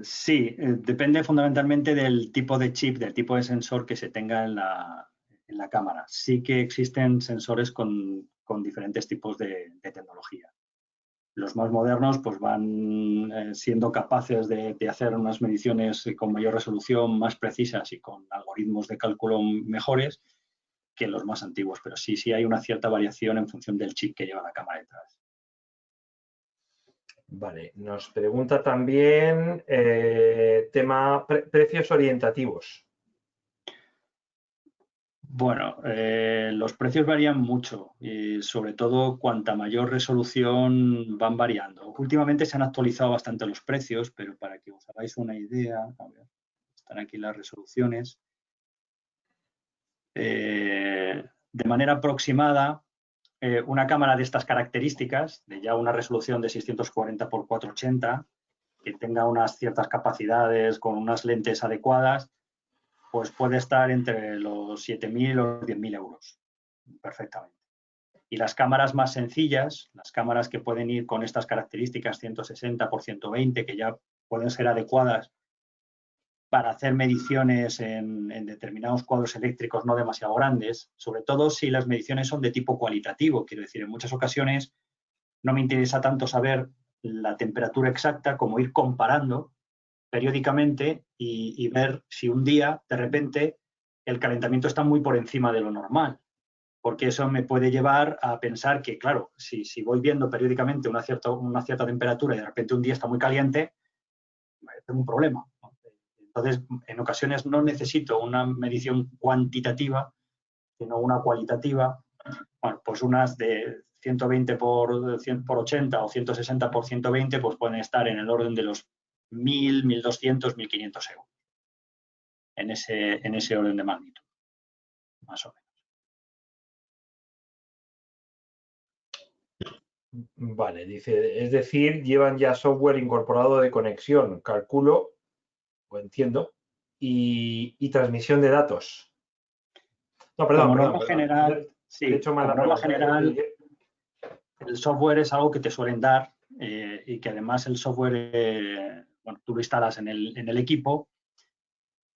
Sí, depende fundamentalmente del tipo de chip, del tipo de sensor que se tenga en la cámara. Sí que existen sensores con diferentes tipos de tecnología. Los más modernos pues van siendo capaces de hacer unas mediciones con mayor resolución, más precisas y con algoritmos de cálculo mejores que los más antiguos, pero sí hay una cierta variación en función del chip que lleva la cámara detrás.
Vale, nos pregunta también tema precios orientativos.
Bueno, los precios varían mucho y sobre todo cuanta mayor resolución van variando. Últimamente se han actualizado bastante los precios, pero para que os hagáis una idea, a ver, están aquí las resoluciones. De manera aproximada, una cámara de estas características, de ya una resolución de 640 x 480, que tenga unas ciertas capacidades con unas lentes adecuadas, pues puede estar entre los 7.000 o los 10.000 euros, perfectamente. Y las cámaras más sencillas, las cámaras que pueden ir con estas características 160 x 120, que ya pueden ser adecuadas para hacer mediciones en determinados cuadros eléctricos no demasiado grandes, sobre todo si las mediciones son de tipo cualitativo. Quiero decir, en muchas ocasiones no me interesa tanto saber la temperatura exacta como ir comparando periódicamente y ver si un día, de repente, el calentamiento está muy por encima de lo normal. Porque eso me puede llevar a pensar que, claro, si voy viendo periódicamente una cierta temperatura y de repente un día está muy caliente, tengo un problema, ¿no? Entonces, en ocasiones no necesito una medición cuantitativa, sino una cualitativa. Bueno, pues unas de 120 por 80 o 160 por 120 pues pueden estar en el orden de los 1.000, 1.200, 1.500 euros. En ese orden de magnitud, más o menos.
Vale, dice, es decir, llevan ya software incorporado de conexión, calculo, o entiendo, y transmisión de datos. No,
Como
perdón.
norma general,
He
sí,
hecho mal
como
la
norma
pregunta.
general, el software es algo que te suelen dar y que además el software, bueno, tú lo instalas en el equipo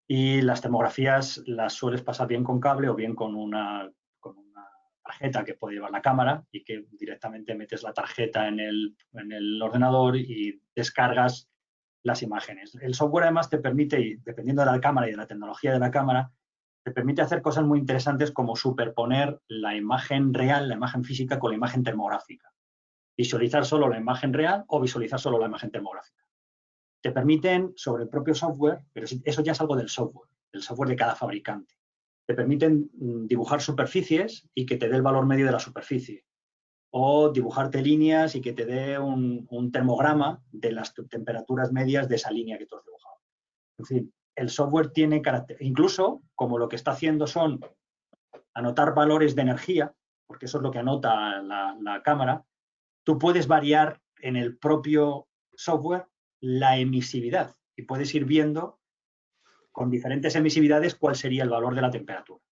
y las termografías las sueles pasar bien con cable o bien con una tarjeta que puede llevar la cámara y que directamente metes la tarjeta en el ordenador y descargas las imágenes. El software además te permite, y dependiendo de la cámara y de la tecnología de la cámara, te permite hacer cosas muy interesantes como superponer la imagen real, la imagen física, con la imagen termográfica. Visualizar solo la imagen real o visualizar solo la imagen termográfica. Te permiten, sobre el propio software, pero eso ya es algo del software de cada fabricante. Te permiten dibujar superficies y que te dé el valor medio de la superficie. O dibujarte líneas y que te dé un termograma de las temperaturas medias de esa línea que tú has dibujado. En fin, el software tiene carácter, incluso como lo que está haciendo son anotar valores de energía, porque eso es lo que anota la cámara, tú puedes variar en el propio software la emisividad y puedes ir viendo con diferentes emisividades cuál sería el valor de la temperatura.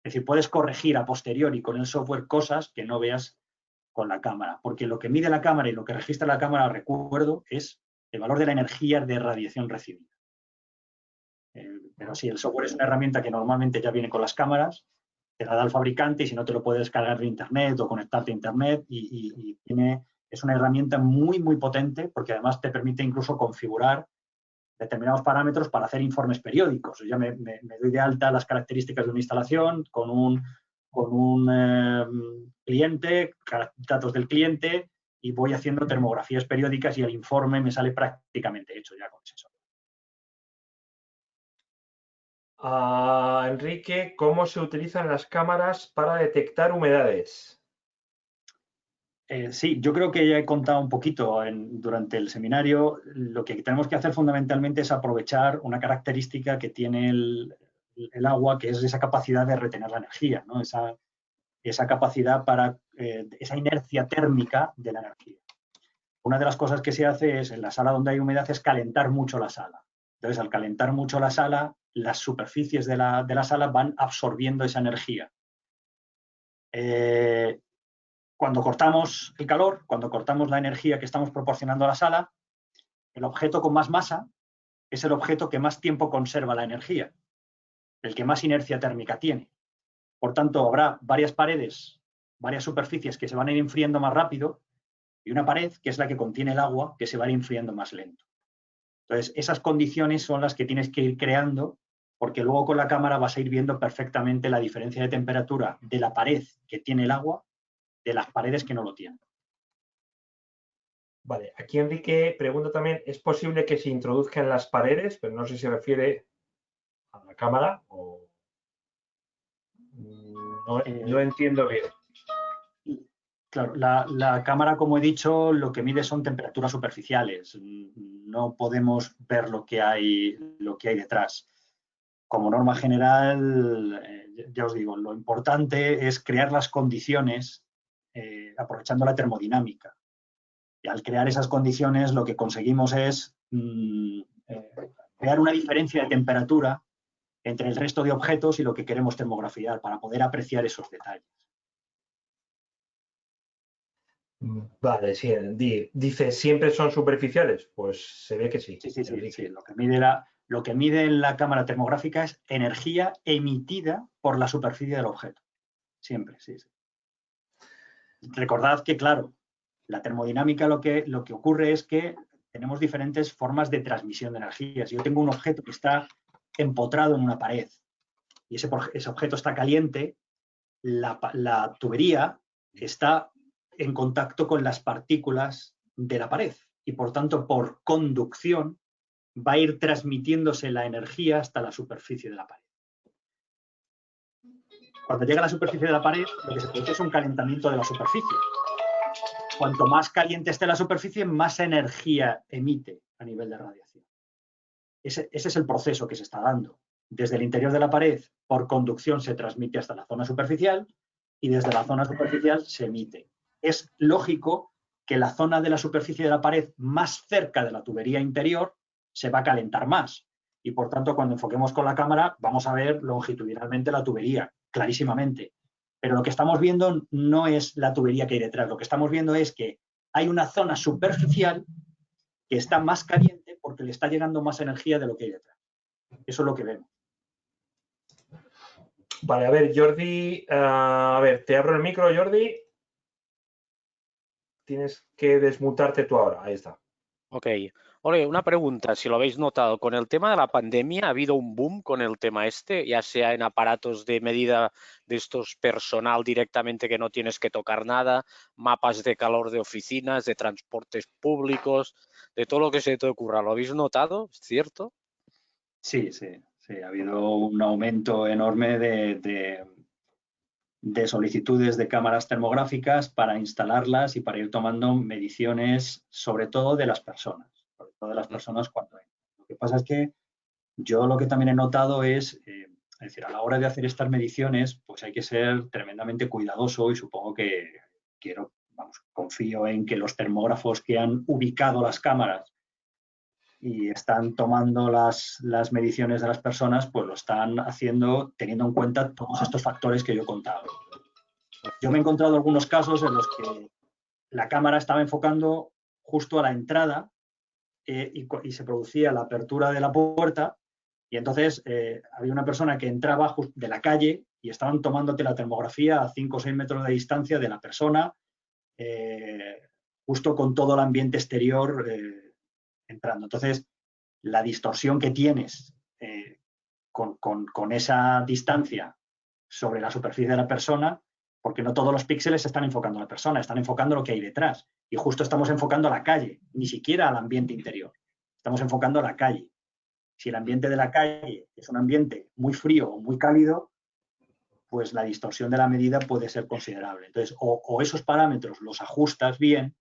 Es decir, puedes corregir a posteriori con el software cosas que no veas con la cámara, porque lo que mide la cámara y lo que registra la cámara, recuerdo, es el valor de la energía de radiación recibida. Pero sí, el software es una herramienta que normalmente ya viene con las cámaras, te la da el fabricante y si no te lo puedes descargar de internet o conectarte a internet y es una herramienta muy, muy potente porque además te permite incluso configurar determinados parámetros para hacer informes periódicos. Yo ya me doy de alta las características de una instalación con un cliente, datos del cliente y voy haciendo termografías periódicas y el informe me sale prácticamente hecho ya con eso.
Enrique, ¿cómo se utilizan las cámaras para detectar humedades?
Sí, yo creo que ya he contado un poquito durante el seminario. Lo que tenemos que hacer fundamentalmente es aprovechar una característica que tiene el agua, que es esa capacidad de retener la energía, ¿no? Esa capacidad para esa inercia térmica de la energía. Una de las cosas que se hace es, en la sala donde hay humedad, es calentar mucho la sala. Entonces, al calentar mucho la sala, las superficies de la sala van absorbiendo esa energía. Cuando cortamos el calor, cuando cortamos la energía que estamos proporcionando a la sala, el objeto con más masa es el objeto que más tiempo conserva la energía, el que más inercia térmica tiene. Por tanto, habrá varias paredes, varias superficies que se van a ir enfriando más rápido y una pared, que es la que contiene el agua, que se va a ir enfriando más lento. Entonces, esas condiciones son las que tienes que ir creando porque luego con la cámara vas a ir viendo perfectamente la diferencia de temperatura de la pared que tiene el agua de las paredes que no lo tienen.
Vale, aquí Enrique pregunta también, ¿es posible que se introduzca en las paredes? Pero no sé si se refiere a la cámara o... No entiendo bien.
Claro, la cámara, como he dicho, lo que mide son temperaturas superficiales. No podemos ver lo que hay detrás. Como norma general, ya os digo, lo importante es crear las condiciones aprovechando la termodinámica. Y al crear esas condiciones lo que conseguimos es crear una diferencia de temperatura entre el resto de objetos y lo que queremos termografiar para poder apreciar esos detalles.
Vale, sí, dice, ¿siempre son superficiales? Pues se ve que sí.
Sí. Lo que mide la cámara termográfica es energía emitida por la superficie del objeto. Siempre, sí. Recordad que, claro, la termodinámica lo que ocurre es que tenemos diferentes formas de transmisión de energía. Si yo tengo un objeto que está empotrado en una pared y ese objeto está caliente, la tubería está en contacto con las partículas de la pared y, por tanto, por conducción, va a ir transmitiéndose la energía hasta la superficie de la pared. Cuando llega a la superficie de la pared, lo que se produce es un calentamiento de la superficie. Cuanto más caliente esté la superficie, más energía emite a nivel de radiación. Ese es el proceso que se está dando. Desde el interior de la pared, por conducción, se transmite hasta la zona superficial y desde la zona superficial se emite. es lógico que la zona de la superficie de la pared más cerca de la tubería interior se va a calentar más. Y por tanto, cuando enfoquemos con la cámara, vamos a ver longitudinalmente la tubería, clarísimamente. Pero lo que estamos viendo no es la tubería que hay detrás. Lo que estamos viendo es que hay una zona superficial que está más caliente porque le está llegando más energía de lo que hay detrás. Eso es lo que vemos.
Vale, a ver, Jordi, a ver, te abro el micro, Jordi. Tienes que desmutarte tú ahora, ahí está.
Ok. Oye, una pregunta, si lo habéis notado, con el tema de la pandemia ha habido un boom con el tema este, ya sea en aparatos de medida de estos personal directamente que no tienes que tocar nada, mapas de calor de oficinas, de transportes públicos, de todo lo que se te ocurra. ¿Lo habéis notado? ¿Es cierto?
Sí, ha habido un aumento enorme de solicitudes de cámaras termográficas para instalarlas y para ir tomando mediciones, sobre todo de las personas, cuando entran. Lo que pasa es que yo lo que también he notado es decir, a la hora de hacer estas mediciones, pues hay que ser tremendamente cuidadoso y supongo que confío en que los termógrafos que han ubicado las cámaras y están tomando las mediciones de las personas, pues lo están haciendo teniendo en cuenta todos estos factores que yo he contado. Yo me he encontrado algunos casos en los que la cámara estaba enfocando justo a la entrada y se producía la apertura de la puerta y entonces había una persona que entraba de la calle y estaban tomándote la termografía a 5 o 6 metros de distancia de la persona, justo con todo el ambiente exterior entrando. Entonces, la distorsión que tienes con esa distancia sobre la superficie de la persona, porque no todos los píxeles se están enfocando a la persona, están enfocando lo que hay detrás. Y justo estamos enfocando a la calle, ni siquiera al ambiente interior. Estamos enfocando a la calle. Si el ambiente de la calle es un ambiente muy frío o muy cálido, pues la distorsión de la medida puede ser considerable. Entonces, o esos parámetros los ajustas bien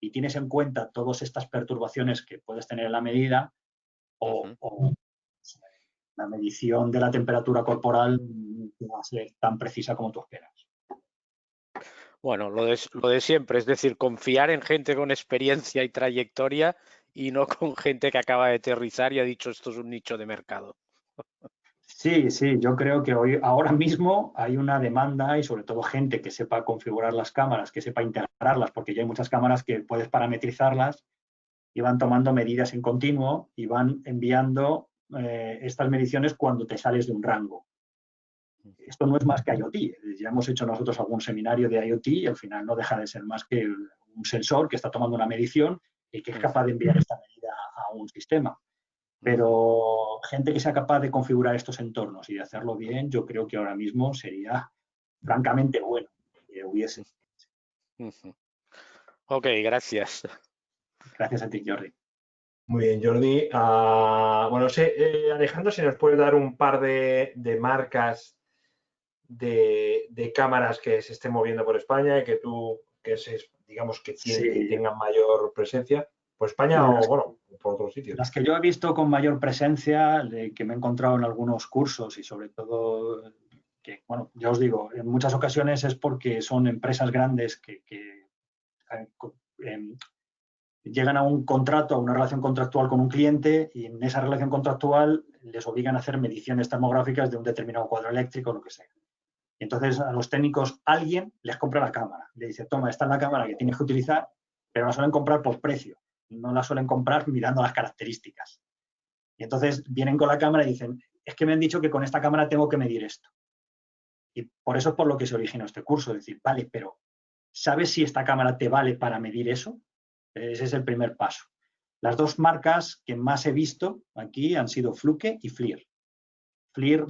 y tienes en cuenta todas estas perturbaciones que puedes tener en la medida, o la medición de la temperatura corporal va a ser tan precisa como tú esperas.
Bueno, lo de siempre, es decir, confiar en gente con experiencia y trayectoria y no con gente que acaba de aterrizar y ha dicho esto es un nicho de mercado.
Sí, yo creo que ahora mismo hay una demanda y sobre todo gente que sepa configurar las cámaras, que sepa integrarlas, porque ya hay muchas cámaras que puedes parametrizarlas y van tomando medidas en continuo y van enviando estas mediciones cuando te sales de un rango. Esto no es más que IoT. Ya hemos hecho nosotros algún seminario de IoT y al final no deja de ser más que un sensor que está tomando una medición y que es capaz de enviar esta medida a un sistema. Pero gente que sea capaz de configurar estos entornos y de hacerlo bien, yo creo que ahora mismo sería francamente bueno que hubiese.
Ok, gracias.
Gracias a ti, Jordi.
Muy bien, Jordi. Bueno, Alejandro, si nos puedes dar un par de marcas de cámaras que se estén moviendo por España y que digamos que tengan mayor presencia por España o bueno, por otros sitios.
Las que yo he visto con mayor presencia, que me he encontrado en algunos cursos y sobre todo que, bueno, ya os digo, en muchas ocasiones es porque son empresas grandes que llegan a un contrato, a una relación contractual con un cliente y en esa relación contractual les obligan a hacer mediciones termográficas de un determinado cuadro eléctrico o lo que sea. Y entonces a los técnicos alguien les compra la cámara. Le dice, toma, esta es la cámara que tienes que utilizar, pero la suelen comprar por precio. No la suelen comprar mirando las características. Y entonces vienen con la cámara y dicen, es que me han dicho que con esta cámara tengo que medir esto. Y por eso es por lo que se originó este curso. Es decir, vale, pero ¿sabes si esta cámara te vale para medir eso? Ese es el primer paso. Las dos marcas que más he visto aquí han sido Fluke y FLIR. FLIR,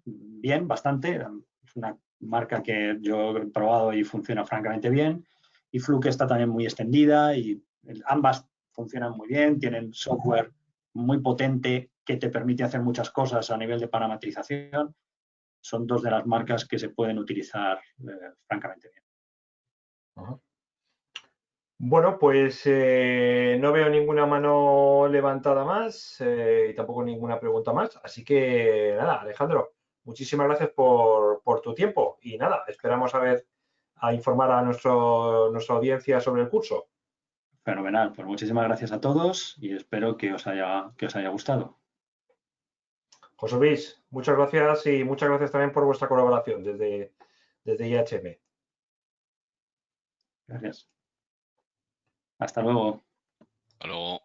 bien, bastante. Es una marca que yo he probado y funciona francamente bien. Y Fluke está también muy extendida y ambas funcionan muy bien, tienen software muy potente que te permite hacer muchas cosas a nivel de parametrización. Son dos de las marcas que se pueden utilizar francamente bien.
Ajá. Bueno, pues no veo ninguna mano levantada más y tampoco ninguna pregunta más. Así que nada, Alejandro, muchísimas gracias por tu tiempo y nada, esperamos a ver a informar a nuestra audiencia sobre el curso.
Fenomenal. Pues muchísimas gracias a todos y espero que os haya gustado.
José Luis, muchas gracias y muchas gracias también por vuestra colaboración desde IHM.
Gracias. Hasta luego.
Hasta luego.